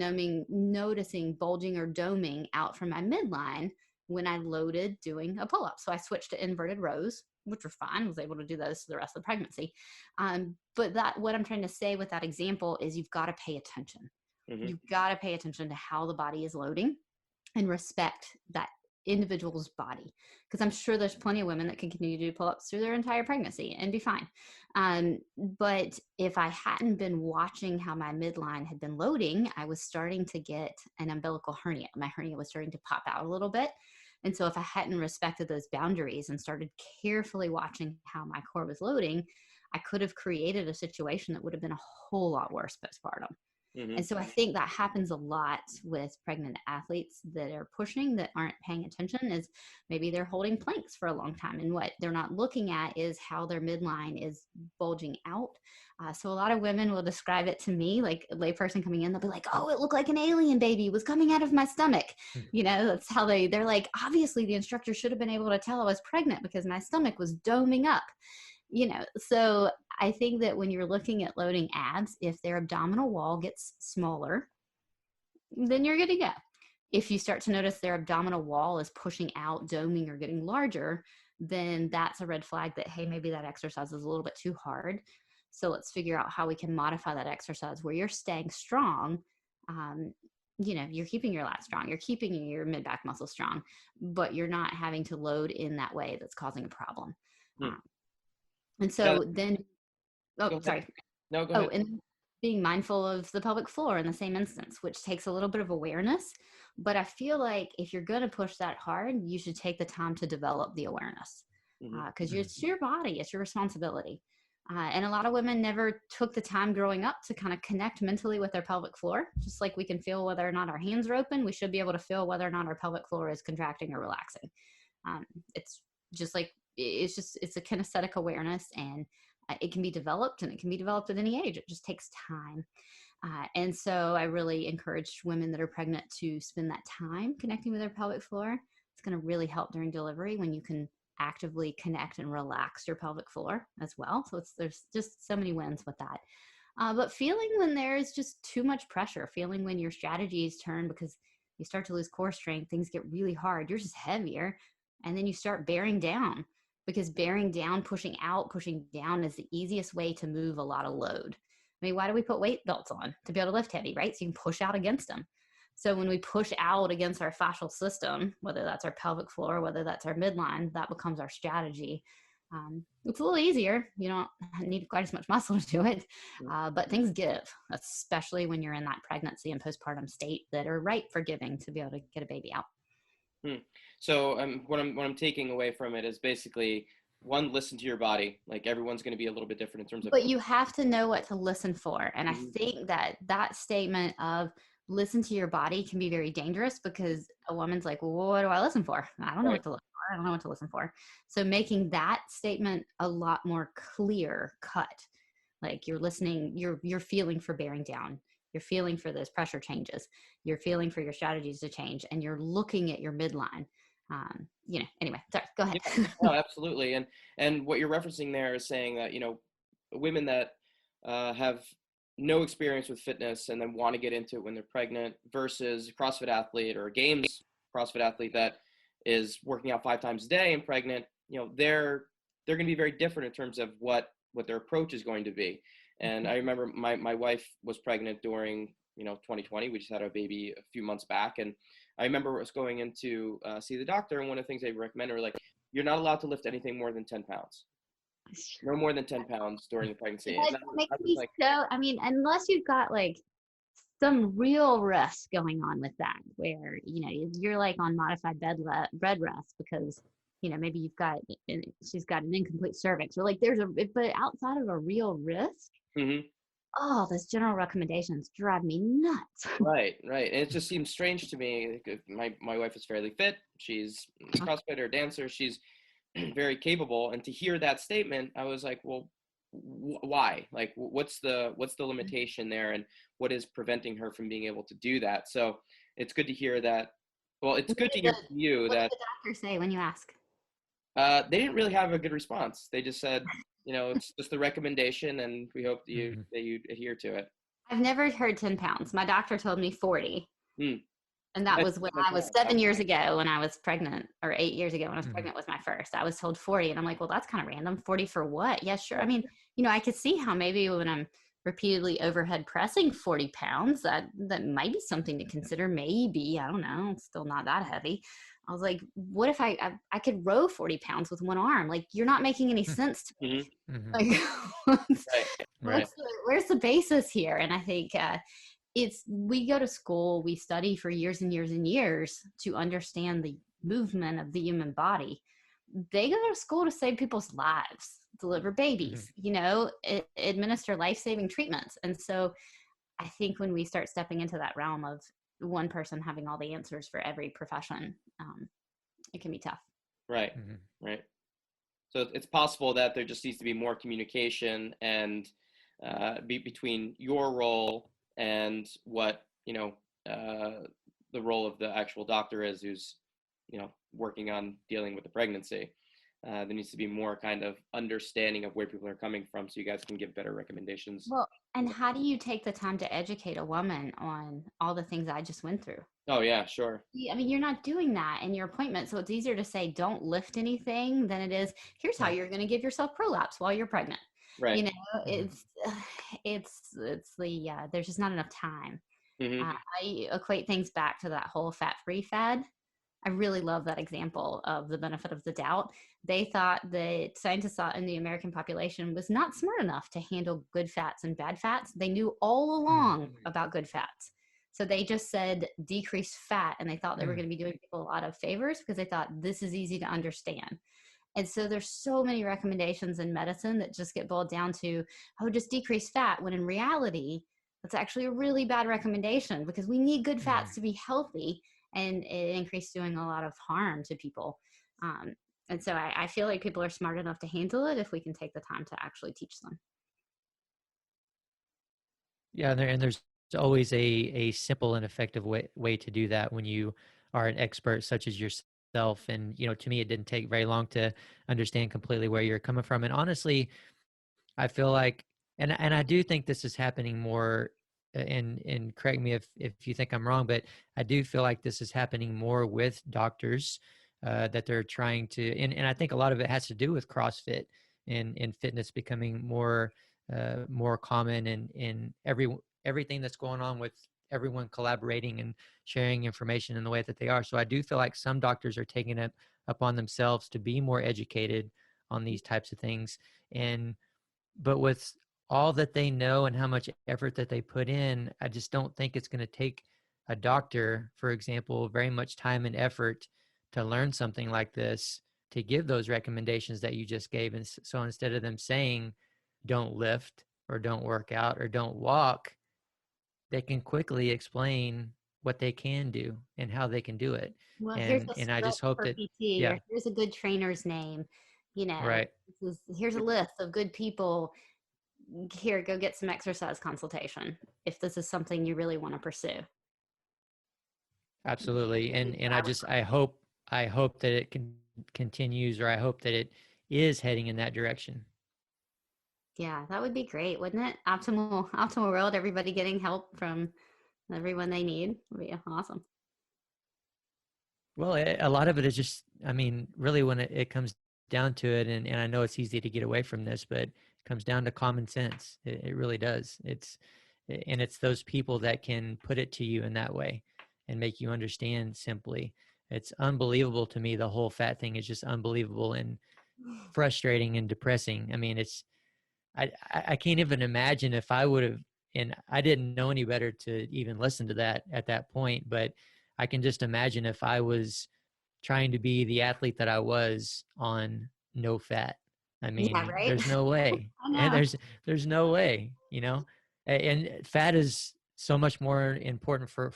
noticing bulging or doming out from my midline when I loaded doing a pull-up. So I switched to inverted rows, which were fine. I was able to do those for the rest of the pregnancy. But what I'm trying to say with that example is you've got to pay attention. Mm-hmm. You've got to pay attention to how the body is loading and respect that individual's body. Because I'm sure there's plenty of women that can continue to do pull-ups through their entire pregnancy and be fine. But if I hadn't been watching how my midline had been loading, I was starting to get an umbilical hernia. My hernia was starting to pop out a little bit. And so if I hadn't respected those boundaries and started carefully watching how my core was loading, I could have created a situation that would have been a whole lot worse postpartum. And so I think that happens a lot with pregnant athletes that are pushing, that aren't paying attention, is maybe they're holding planks for a long time. And what they're not looking at is how their midline is bulging out. So a lot of women will describe it to me, like a layperson coming in, they'll be like, oh, it looked like an alien baby was coming out of my stomach. You know, that's how they're like, obviously the instructor should have been able to tell I was pregnant because my stomach was doming up. You know, so I think that when you're looking at loading abs, if their abdominal wall gets smaller, then you're good to go. If you start to notice their abdominal wall is pushing out, doming, or getting larger, then that's a red flag that, hey, maybe that exercise is a little bit too hard. So let's figure out how we can modify that exercise where you're staying strong. You know, you're keeping your lat strong, you're keeping your mid-back muscle strong, but you're not having to load in that way that's causing a problem. And so then, sorry. No, go ahead. And being mindful of the pelvic floor in the same instance, which takes a little bit of awareness. But I feel like if you're going to push that hard, you should take the time to develop the awareness, because it's your body, it's your responsibility. And a lot of women never took the time growing up to kind of connect mentally with their pelvic floor. Just like we can feel whether or not our hands are open, we should be able to feel whether or not our pelvic floor is contracting or relaxing. It's just like, it's a kinesthetic awareness, and it can be developed, and it can be developed at any age. It just takes time. And so I really encourage women that are pregnant to spend that time connecting with their pelvic floor. It's going to really help during delivery when you can actively connect and relax your pelvic floor as well. So there's just so many wins with that. But feeling when there's just too much pressure, feeling when your strategies turn because you start to lose core strength, things get really hard, you're just heavier, and then you start bearing down. Because bearing down, pushing out, pushing down is the easiest way to move a lot of load. I mean, why do we put weight belts on? To be able to lift heavy, right? So you can push out against them. So when we push out against our fascial system, whether that's our pelvic floor, whether that's our midline, that becomes our strategy. It's a little easier. You don't need quite as much muscle to do it, but things give, especially when you're in that pregnancy and postpartum state that are ripe for giving to be able to get a baby out. So what I'm taking away from it is basically, one, listen to your body. Like, everyone's going to be a little bit different in terms of. But you have to know what to listen for. And I think that statement of listen to your body can be very dangerous, because a woman's like, well, what do I listen for? I don't know what to listen for. I don't know what to listen for. So making that statement a lot more clear cut, like you're listening, you're feeling for bearing down. You're feeling for those pressure changes. You're feeling for your strategies to change, and you're looking at your midline. You know, anyway, sorry, go ahead. Yeah, no, absolutely. And what you're referencing there is saying that, you know, women that have no experience with fitness and then want to get into it when they're pregnant versus a CrossFit athlete or a games CrossFit athlete that is working out 5 times a day and pregnant, you know, they're going to be very different in terms of what their approach is going to be. And I remember my wife was pregnant during, you know, 2020. We just had a baby a few months back. And I remember us going in to see the doctor. And one of the things they recommended were like, you're not allowed to lift anything more than 10 pounds. No more than 10 pounds during the pregnancy. I mean, unless you've got like some real risk going on with that, where, you know, you're like on modified bed rest because, you know, maybe she's got an incomplete cervix, or like but outside of a real risk, oh, those general recommendations drive me nuts. Right. And it just seems strange to me. My wife is fairly fit. She's a CrossFitter, dancer. She's very capable. And to hear that statement, I was like, well, why? Like, what's the limitation there, and what is preventing her from being able to do that? So it's good to hear that. Well, it's good to hear from you that. What did the doctor say when you ask? They didn't really have a good response. They just said, you know, it's just the recommendation, and we hope that you adhere to it. I've never heard 10 pounds. My doctor told me 40. And that was when I was 7 years ago when I was pregnant, or 8 years ago when I was pregnant with my first. I was told 40, and I'm like, well, that's kind of random. 40 for what? Yeah, sure. I mean, you know, I could see how maybe when I'm repeatedly overhead pressing 40 pounds, that might be something to consider. Maybe, I don't know. It's still not that heavy. I was like, what if I could row right. 40 pounds with one arm? Like, you're not making any sense to me. Like, where's the basis here? And I think we go to school, we study for years and years and years to understand the movement of the human body. They go to school to save people's lives, deliver babies, you know, administer life-saving treatments. And so I think when we start stepping into that realm of one person having all the answers for every profession, it can be tough. Right. Mm-hmm. Right. So it's possible that there just needs to be more communication and between your role and what, the role of the actual doctor is, who's, working on dealing with the pregnancy. There needs to be more kind of understanding of where people are coming from, so you guys can give better recommendations. Well, and how do you take the time to educate a woman on all the things I just went through? Oh yeah, sure. I mean, you're not doing that in your appointment. So it's easier to say, don't lift anything than it is, here's how you're going to give yourself prolapse while you're pregnant. Right. You know, Mm-hmm. it's there's just not enough time. Mm-hmm. I equate things back to that whole fat-free fad. I really love that example of the benefit of the doubt. They thought that scientists thought in the American population was not smart enough to handle good fats and bad fats. They knew all along about good fats. So they just said decrease fat, and they thought they were going to be doing people a lot of favors because they thought this is easy to understand. And so there's so many recommendations in medicine that just get boiled down to, oh, just decrease fat, when in reality, that's actually a really bad recommendation because we need good fats to be healthy, and it increased doing a lot of harm to people. And so I feel like people are smart enough to handle it if we can take the time to actually teach them. Yeah, and there's always a simple and effective way to do that when you are an expert such as yourself. And, to me, it didn't take very long to understand completely where you're coming from. And honestly, I feel like, and I do think this is happening more, and correct me if you think I'm wrong, but I do feel like this is happening more with doctors, that they're trying to, and I think a lot of it has to do with CrossFit and fitness becoming more common, and everything that's going on with everyone collaborating and sharing information in the way that they are. So I do feel like some doctors are taking it upon themselves to be more educated on these types of things. But with all that they know and how much effort that they put in, I just don't think it's going to take a doctor, for example, very much time and effort to learn something like this, to give those recommendations that you just gave. And so instead of them saying, don't lift or don't work out or don't walk, they can quickly explain what they can do and how they can do it. Well, here's And a I script just hope for that, PT, yeah, or here's a good trainer's name. right. Here's a list of good people. Here, go get some exercise consultation if this is something you really want to pursue. Absolutely. And I hope that it continues, or I hope that it is heading in that direction. Yeah, that would be great, wouldn't it? Optimal world, everybody getting help from everyone they need would be awesome. Well, a lot of it is just, I mean, really when it comes down to it, and I know it's easy to get away from this, but it comes down to common sense. It really does. And it's those people that can put it to you in that way and make you understand simply. It's unbelievable to me. The whole fat thing is just unbelievable and frustrating and depressing. I mean, I can't even imagine if I would have, and I didn't know any better to even listen to that at that point, but I can just imagine if I was trying to be the athlete that I was on no fat. I Yeah, mean, right. there's no way. I And know. there's no way, And fat is so much more important for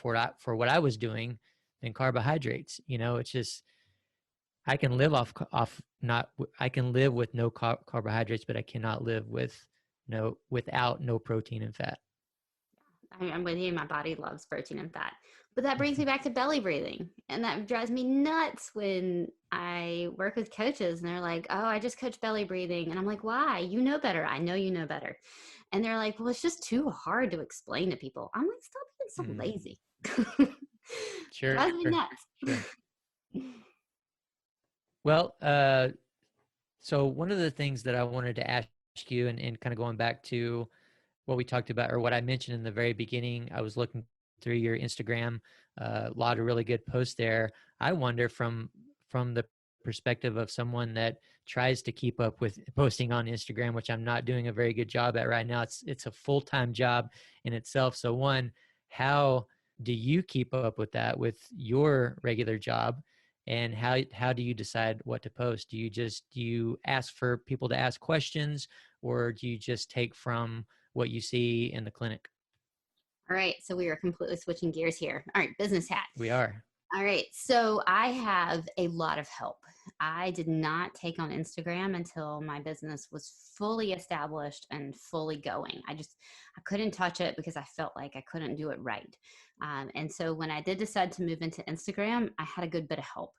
what I was doing than carbohydrates. It's just, I can live I can live with no carbohydrates, but I cannot live without no protein and fat. I'm with you. My body loves protein and fat. But that brings me back to belly breathing. And that drives me nuts when I work with coaches and they're like, oh, I just coach belly breathing. And I'm like, why? You know better. I know you know better. And they're like, well, it's just too hard to explain to people. I'm like, stop being so lazy. Sure, Drives me nuts. sure. Well, so one of the things that I wanted to ask you, and kind of going back to what we talked about, or what I mentioned in the very beginning, I was looking through your Instagram, a lot of really good posts there. I wonder from the perspective of someone that tries to keep up with posting on Instagram, which I'm not doing a very good job at right now. It's a full-time job in itself. So one, how do you keep up with that with your regular job? And how do you decide what to post? Do you ask for people to ask questions, or do you just take from what you see in the clinic? All right. So we are completely switching gears here. All right. Business hat. We are. All right. So I have a lot of help. I did not take on Instagram until my business was fully established and fully going. I couldn't touch it because I felt like I couldn't do it right. And so when I did decide to move into Instagram, I had a good bit of help.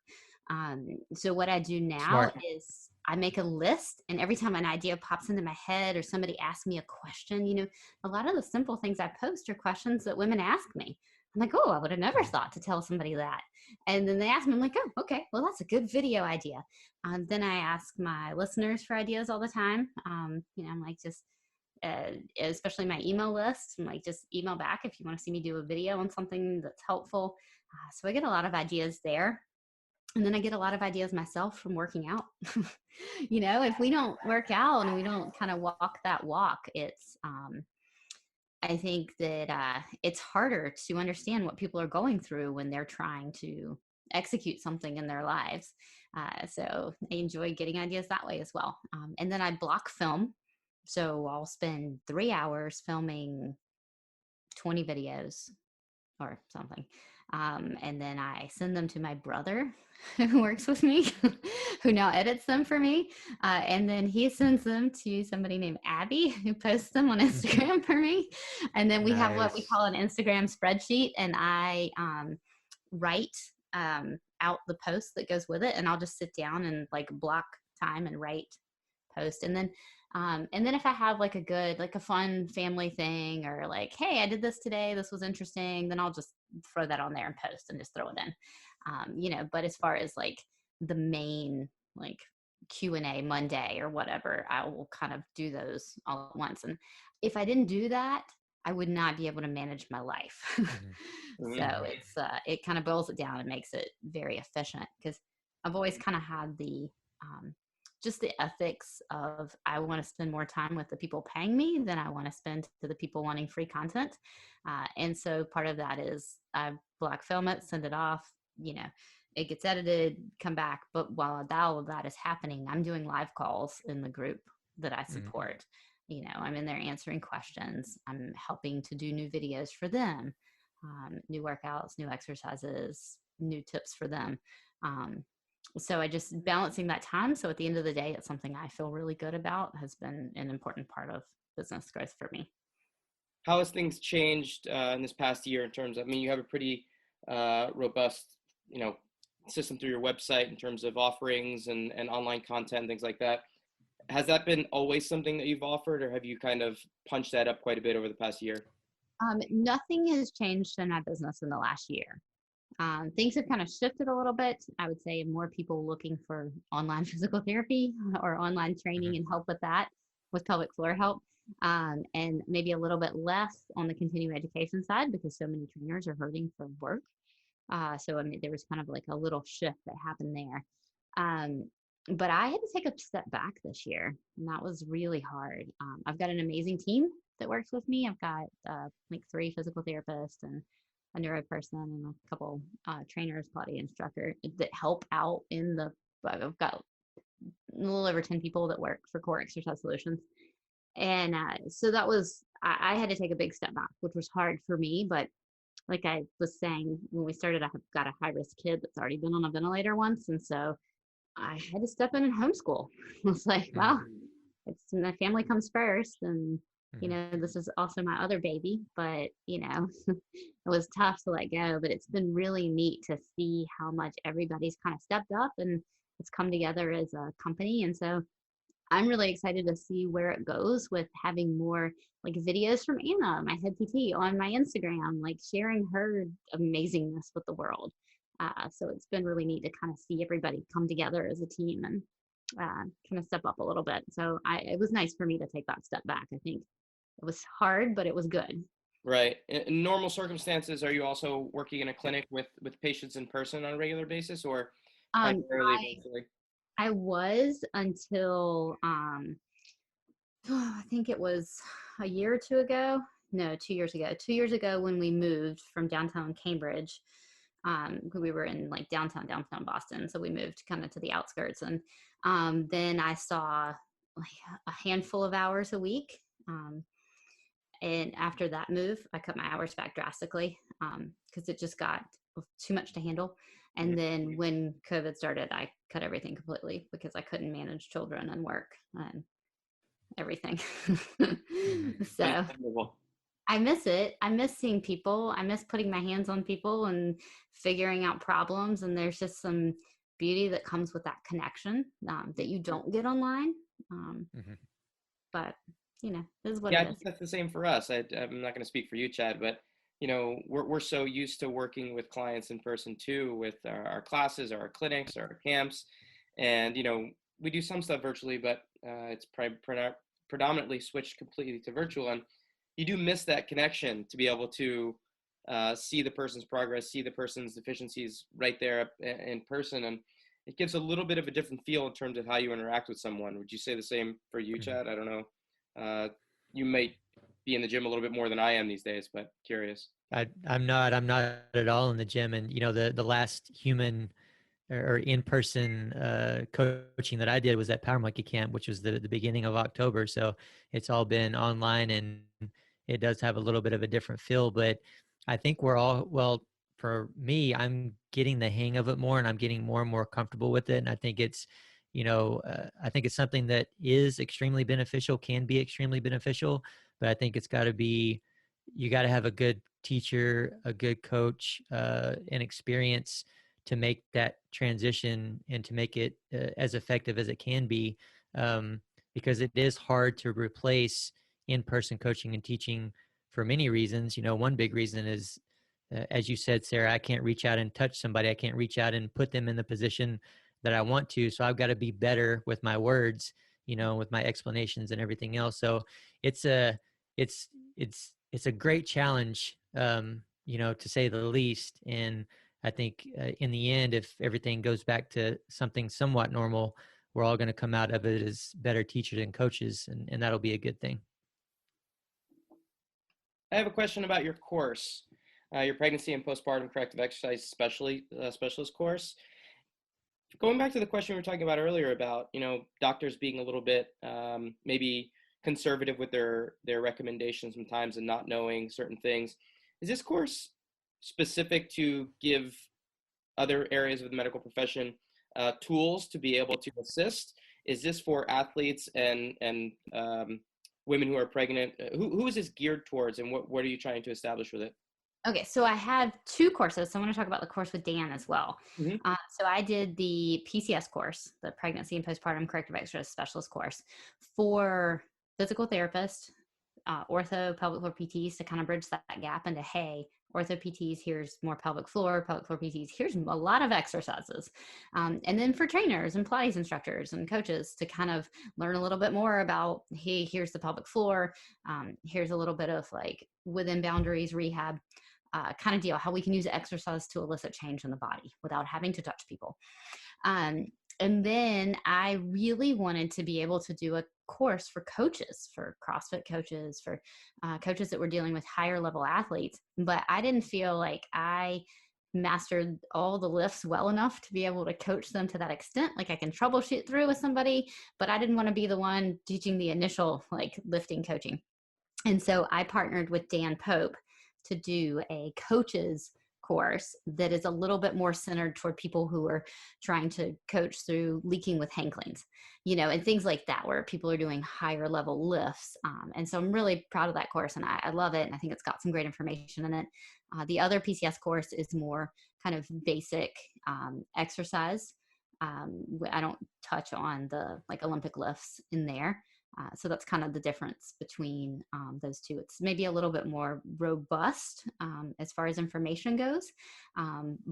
So what I do now Smart. is I make a list, and every time an idea pops into my head or somebody asks me a question, a lot of the simple things I post are questions that women ask me. I'm like, oh, I would have never thought to tell somebody that. And then they ask me, I'm like, oh, okay, well, that's a good video idea. Then I ask my listeners for ideas all the time. I'm like, especially my email list, I'm like, just email back if you want to see me do a video on something that's helpful. So I get a lot of ideas there. And then I get a lot of ideas myself from working out. If we don't work out and we don't kind of walk that walk, I think that it's harder to understand what people are going through when they're trying to execute something in their lives. So I enjoy getting ideas that way as well. And then I block film. So I'll spend 3 hours filming 20 videos or something. And then I send them to my brother who works with me, who now edits them for me. And then he sends them to somebody named Abby, who posts them on Instagram for me. And then we have what we Nice. call an Instagram spreadsheet, and I write out the post that goes with it. And I'll just sit down and like block time and write post. And then if I have like a fun family thing, or like, hey, I did this today, this was interesting, then I'll just throw that on there and post and just throw it in. But as far as like the main like Q&A Monday or whatever, I will kind of do those all at once. And if I didn't do that, I would not be able to manage my life. So it kind of boils it down and makes it very efficient, because I've always kind of had the just the ethics of, I want to spend more time with the people paying me than I want to spend to the people wanting free content. And so part of that is I black film it, send it off, it gets edited, come back. But while all of that is happening, I'm doing live calls in the group that I support. I'm in there answering questions. I'm helping to do new videos for them, new workouts, new exercises, new tips for them. So I just balancing that time. So at the end of the day, it's something I feel really good about, has been an important part of business growth for me. How has things changed in this past year in terms of, I mean, you have a pretty robust, system through your website in terms of offerings and online content and things like that. Has that been always something that you've offered, or have you kind of punched that up quite a bit over the past year? Nothing has changed in my business in the last year. Things have kind of shifted a little bit. I would say more people looking for online physical therapy or online training and help with that, with pelvic floor help. And maybe a little bit less on the continuing education side, because so many trainers are hurting for work. So I mean, there was kind of like a little shift that happened there. But I had to take a step back this year, and that was really hard. I've got an amazing team that works with me. I've got like 3 physical therapists and a neuro person and a couple trainers, Pilates instructor that help out I've got a little over 10 people that work for Core Exercise Solutions. And so I had to take a big step back, which was hard for me. But like I was saying, when we started, I've got a high-risk kid that's already been on a ventilator once. And so I had to step in and homeschool. I was like, well, it's my family comes first. And, this is also my other baby, but, it was tough to let go. But it's been really neat to see how much everybody's kind of stepped up and it's come together as a company. And so I'm really excited to see where it goes with having more like videos from Anna, my head PT, on my Instagram, like sharing her amazingness with the world. So it's been really neat to kind of see everybody come together as a team and kind of step up a little bit. So it was nice for me to take that step back. I think it was hard, but it was good. Right. In normal circumstances, are you also working in a clinic with patients in person on a regular basis, or primarily virtually? I was until I think it was a year or two ago. No, 2 years ago. 2 years ago when we moved from downtown Cambridge. We were in like downtown Boston. So we moved kind of to the outskirts. And then I saw like a handful of hours a week. And after that move, I cut my hours back drastically because it just got too much to handle. And then when COVID started, I cut everything completely because I couldn't manage children and work and everything. So Understandable. I miss it. I miss seeing people. I miss putting my hands on people and figuring out problems. And there's just some beauty that comes with that connection that you don't get online. But, you know, this is what Yeah, I it think is. that's the same for us. I'm not going to speak for you, Chad, but we're so used to working with clients in person too, with our classes, our clinics, our camps, and we do some stuff virtually, but it's predominantly switched completely to virtual, and you do miss that connection to be able to see the person's progress, see the person's deficiencies right there in person, and it gives a little bit of a different feel in terms of how you interact with someone. Would you say the same for you, Chad? I don't know. You might be in the gym a little bit more than I am these days, but curious. I'm not at all in the gym. And, the last human or in-person coaching that I did was at Power Monkey Camp, which was the beginning of October. So it's all been online, and it does have a little bit of a different feel, but I think well, for me, I'm getting the hang of it more, and I'm getting more and more comfortable with it. And I think I think it's something that is extremely beneficial, can be extremely beneficial, but I think you got to have a good teacher, a good coach, and experience to make that transition and to make it as effective as it can be, because it is hard to replace in-person coaching and teaching for many reasons. One big reason is, as you said, Sarah, I can't reach out and touch somebody. I can't reach out and put them in the position that I want to. So I've got to be better with my words, with my explanations and everything else. So it's a great challenge, to say the least. And I think in the end, if everything goes back to something somewhat normal, we're all going to come out of it as better teachers and coaches, and that'll be a good thing. I have a question about your course, your pregnancy and postpartum corrective exercise specialist course. Going back to the question we were talking about earlier about, doctors being a little bit maybe conservative with their recommendations sometimes and not knowing certain things. Is this course specific to give other areas of the medical profession tools to be able to assist? Is this for athletes and women who are pregnant? Who is this geared towards, and what are you trying to establish with it? Okay, so I have two courses. So I want to talk about the course with Dan as well. Mm-hmm. So I did the PCS course, the Pregnancy and Postpartum Corrective Exercise Specialist course, for physical therapists, ortho, pelvic floor PTs, to kind of bridge that gap into, hey, ortho PTs, here's more pelvic floor PTs, here's a lot of exercises. And then for trainers and Pilates instructors and coaches to kind of learn a little bit more about, hey, here's the pelvic floor. Here's a little bit of like within boundaries rehab kind of deal, how we can use exercise to elicit change in the body without having to touch people. And then I really wanted to be able to do a course for coaches, for CrossFit coaches, for coaches that were dealing with higher level athletes. But I didn't feel like I mastered all the lifts well enough to be able to coach them to that extent. Like I can troubleshoot through with somebody, but I didn't want to be the one teaching the initial like lifting coaching. And so I partnered with Dan Pope to do a coach's course that is a little bit more centered toward people who are trying to coach through leaking with hang cleans, and things like that, where people are doing higher level lifts. And so I'm really proud of that course, and I love it. And I think it's got some great information in it. The other PCS course is more kind of basic exercise. I don't touch on the like Olympic lifts in there. So that's kind of the difference between those two. It's maybe a little bit more robust as far as information goes,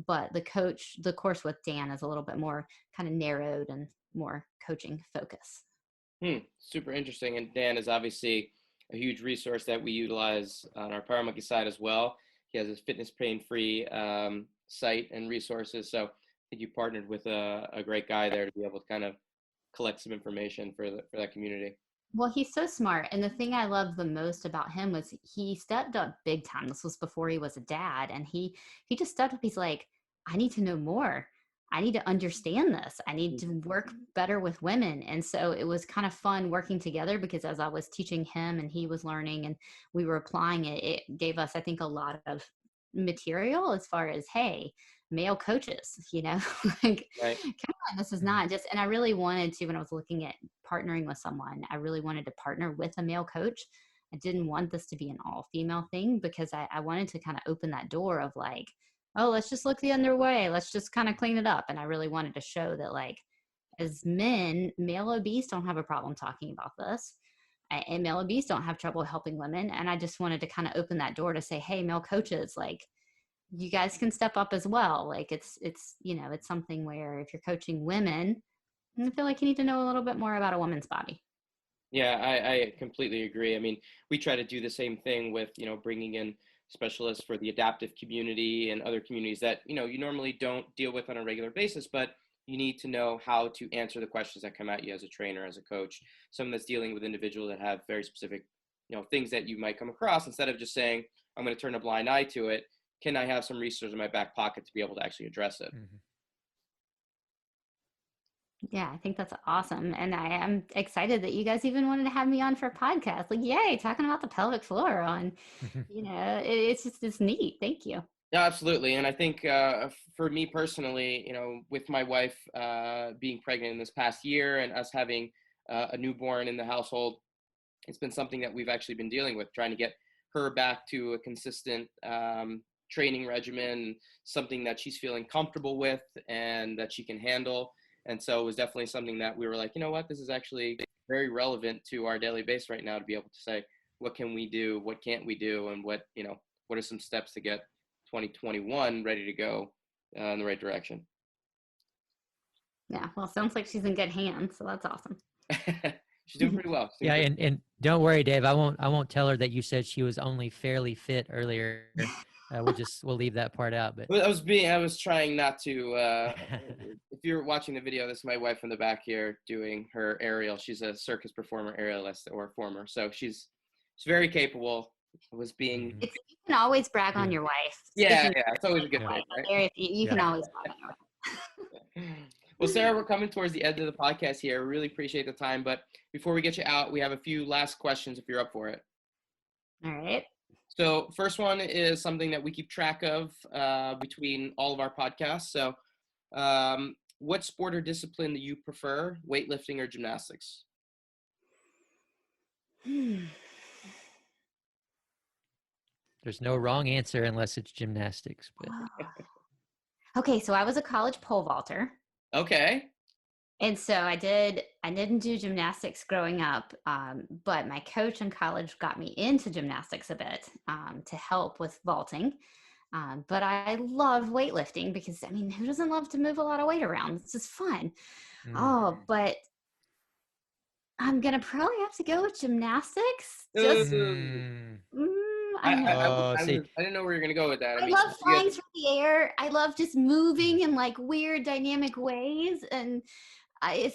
but the course with Dan is a little bit more kind of narrowed and more coaching focus. Super interesting. And Dan is obviously a huge resource that we utilize on our Power Monkey side as well. He has his fitness pain-free site and resources. So I think you partnered with a great guy there to be able to kind of collect some information for that community. Well, he's so smart. And the thing I love the most about him was he stepped up big time. This was before he was a dad. And he just stepped up. He's like, I need to know more. I need to understand this. I need to work better with women. And so it was kind of fun working together, because as I was teaching him and he was learning and we were applying it, it gave us, I think, a lot of material as far as, hey, male coaches, like, Right. come on, this is not just, and I really wanted to, when I was looking at partnering with someone, I really wanted to partner with a male coach. I didn't want this to be an all female thing, because I wanted to kind of open that door of like, oh, let's just look the other way. Let's just kind of clean it up. And I really wanted to show that, like, as men, male obese don't have a problem talking about this. And male obese don't have trouble helping women. And I just wanted to kind of open that door to say, hey, male coaches, like, you guys can step up as well. Like, it's something where if you're coaching women, I feel like you need to know a little bit more about a woman's body. Yeah, I completely agree. I mean, we try to do the same thing with, bringing in specialists for the adaptive community and other communities that, you normally don't deal with on a regular basis, but you need to know how to answer the questions that come at you as a trainer, as a coach, someone that's dealing with individuals that have very specific, things that you might come across. Instead of just saying, I'm going to turn a blind eye to it, can I have some resources in my back pocket to be able to actually address it? Mm-hmm. Yeah, I think that's awesome. And I am excited that you guys even wanted to have me on for a podcast. Like, yay, talking about the pelvic floor on, it's neat. Thank you. Yeah, absolutely. And I think for me personally, with my wife being pregnant in this past year and us having a newborn in the household, it's been something that we've actually been dealing with, trying to get her back to a consistent training regimen, something that she's feeling comfortable with and that she can handle. And so it was definitely something that we were like, you know what, this is actually very relevant to our daily base right now, to be able to say, what can we do? What can't we do? And what are some steps to get 2021 ready to go in the right direction? Yeah, well, sounds like she's in good hands, so that's awesome. She's doing pretty well. Yeah, and don't worry, Dave. I won't tell her that you said she was only fairly fit earlier. We'll leave that part out. But I was trying not to. If you're watching the video, this is my wife in the back here doing her aerial. She's a circus performer, aerialist, or former, so she's very capable. You can always brag on your wife. Yeah, it's always a good thing, right? You can always brag on your wife. Well, Sarah, we're coming towards the end of the podcast here. We really appreciate the time, but before we get you out, we have a few last questions if you're up for it. All right. So first one is something that we keep track of between all of our podcasts. So what sport or discipline do you prefer, weightlifting or gymnastics? There's no wrong answer unless it's gymnastics. But. Okay, so I was a college pole vaulter. Okay. And so I didn't do gymnastics growing up, but my coach in college got me into gymnastics a bit to help with vaulting. But I love weightlifting because, I mean, who doesn't love to move a lot of weight around? It's just fun. Oh, but I'm going to probably have to go with gymnastics. Just, I didn't know where you're going to go with that. I love flying through the air. I love just moving in like weird dynamic ways. And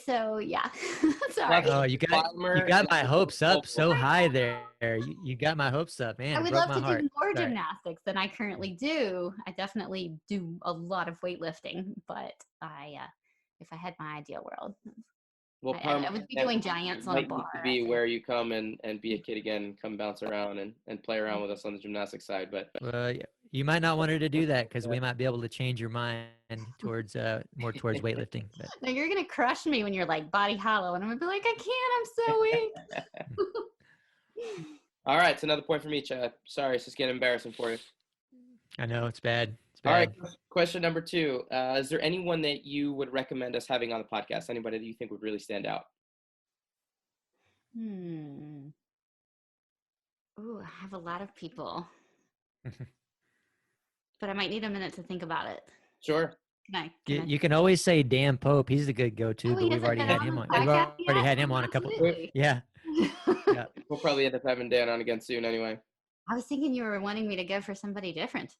so yeah. Sorry. Oh, you got my hopes up so high there. You got my hopes up, man. I would love to do more gymnastics than I currently do. I definitely do a lot of weightlifting, but if I had my ideal world, I would be doing giants on a bar. Be where you come and be a kid again, and come bounce around and play around with us on the gymnastics side. But you might not want her to do that because we might be able to change your mind towards more towards weightlifting. But. No, you're gonna crush me when you're like body hollow, and I'm gonna be like, I can't. I'm so weak. All right, it's another point for me, Chad. Sorry, it's just getting embarrassing for you. I know it's bad. All right, question number 2. Is there anyone that you would recommend us having on the podcast? Anybody that you think would really stand out? Ooh, I have a lot of people. But I might need a minute to think about it. Sure. You can always say Dan Pope. He's a good go-to, but we've already had him on. We've already had him on a couple. Yeah. We'll probably end up having Dan on again soon anyway. I was thinking you were wanting me to go for somebody different.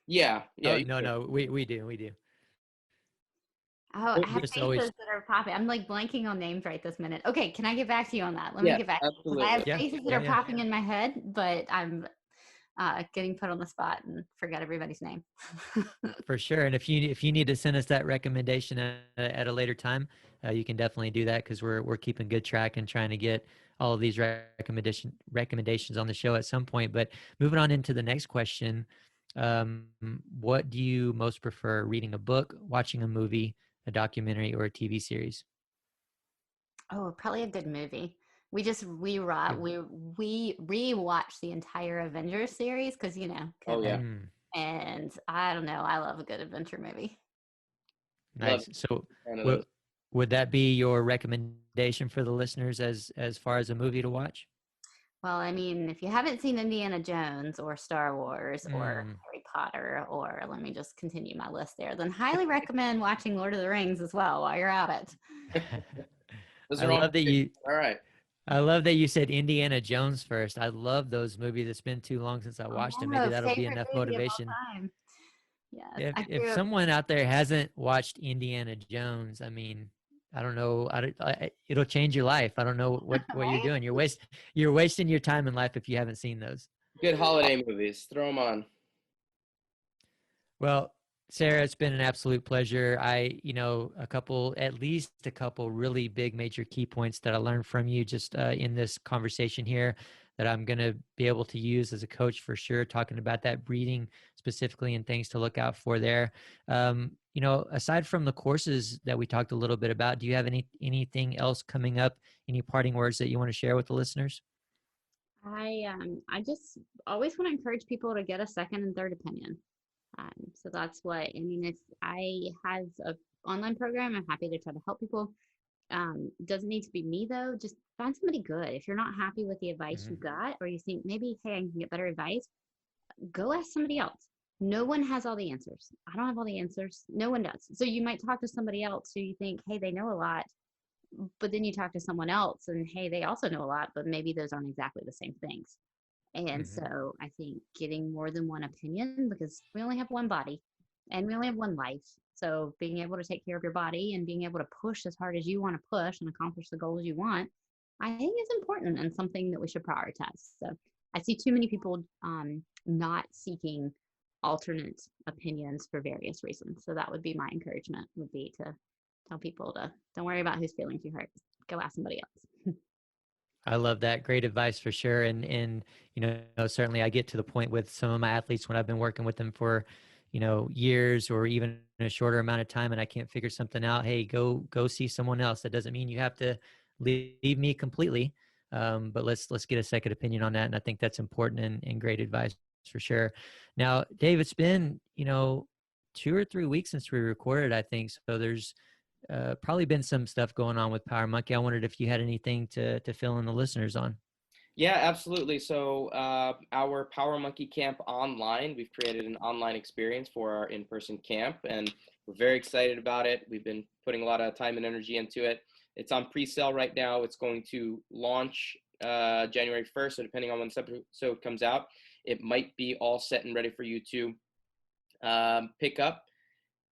Yeah. No, we do. Oh, I have faces that are popping. I'm like blanking on names right this minute. Okay, can I get back to you on that? Let me get back. Absolutely. I have faces that are popping in my head, but getting put on the spot and forget everybody's name. For sure. And if you need to send us that recommendation at a later time, you can definitely do that, because we're keeping good track and trying to get all of these recommendations on the show at some point. But moving on into the next question, what do you most prefer, reading a book, watching a movie, a documentary, or a TV series? Oh, probably a good movie. We rewatched the entire Avengers series because Oh yeah, COVID, and I don't know. I love a good adventure movie. love Nice. So one of w- those. would that be your recommendation for the listeners as far as a movie to watch? Well, I mean, if you haven't seen Indiana Jones or Star Wars or Mm. Harry Potter, or let me just continue my list there, then highly recommend watching Lord of the Rings as well while you're at it. Those I are all love that good. you All right. I love that you said Indiana Jones first. I love those movies. It's been too long since I watched them. Maybe Oh, that'll be favorite enough movie of motivation. all time. Yes, If I if grew up. someone out there hasn't watched Indiana Jones, I mean, I don't know. It'll change your life. I don't know what you're Right? doing. You're wasting your time in life if you haven't seen those. Good holiday movies. Throw them on. Well, Sarah, it's been an absolute pleasure. At least a couple really big major key points that I learned from you just in this conversation here that I'm going to be able to use as a coach for sure, talking about that breathing specifically and things to look out for there. Aside from the courses that we talked a little bit about, do you have anything else coming up? Any parting words that you want to share with the listeners? I just always want to encourage people to get a second and third opinion. So that's what I mean. If I have a online program, I'm happy to try to help people. Doesn't need to be me though. Just find somebody good. If you're not happy with the advice you got, or you think maybe, hey, I can get better advice, go ask somebody else. No one has all the answers. I don't have all the answers. No one does. So you might talk to somebody else who you think, hey, they know a lot, but then you talk to someone else and hey, they also know a lot, but maybe those aren't exactly the same things. And Mm-hmm. so I think getting more than one opinion, because we only have one body and we only have one life. So being able to take care of your body and being able to push as hard as you want to push and accomplish the goals you want, I think is important and something that we should prioritize. So I see too many people not seeking alternate opinions for various reasons. So that would be my encouragement, would be to tell people to don't worry about whose feelings you hurt. Go ask somebody else. I love that. Great advice for sure. And certainly I get to the point with some of my athletes when I've been working with them for, years or even a shorter amount of time and I can't figure something out. Hey, go see someone else. That doesn't mean you have to leave me completely. But let's get a second opinion on that. And I think that's important and great advice for sure. Now, Dave, it's been, 2 or 3 weeks since we recorded, I think. So there's probably been some stuff going on with Power Monkey. I wondered if you had anything to fill in the listeners on. Yeah, absolutely. So our Power Monkey Camp online, we've created an online experience for our in-person camp, and we're very excited about it. We've been putting a lot of time and energy into it. It's on pre-sale right now. It's going to launch January 1st, so depending on when this episode comes out, it might be all set and ready for you to pick up.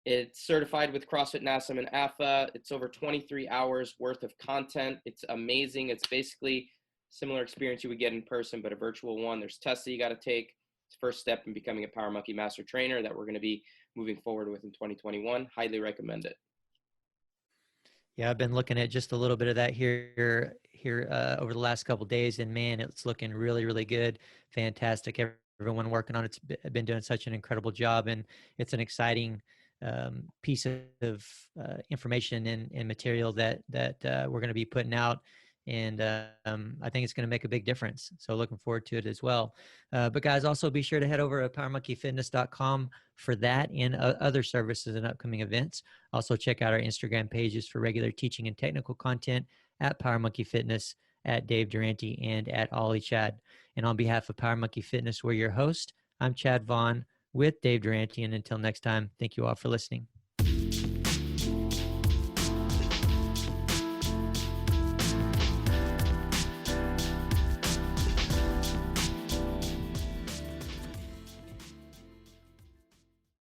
It's certified with CrossFit, NASM, and AFAA. It's over 23 hours worth of content. It's amazing. It's basically similar experience you would get in person, but a virtual one. There's tests that you got to take. It's the first step in becoming a Power Monkey Master Trainer that we're going to be moving forward with in 2021. Highly recommend it. Yeah, I've been looking at just a little bit of that here over the last couple of days, and man, it's looking really, really good. Fantastic. Everyone working on it's been doing such an incredible job, and it's an exciting piece of information and material that we're going to be putting out. And I think it's going to make a big difference. So looking forward to it as well. But guys, also be sure to head over to powermonkeyfitness.com for that and other services and upcoming events. Also check out our Instagram pages for regular teaching and technical content at Power Monkey Fitness, at Dave Durante, and at Ollie Chad. And on behalf of Power Monkey Fitness, we're your host. I'm Chad Vaughn with Dave Durante. And until next time, thank you all for listening.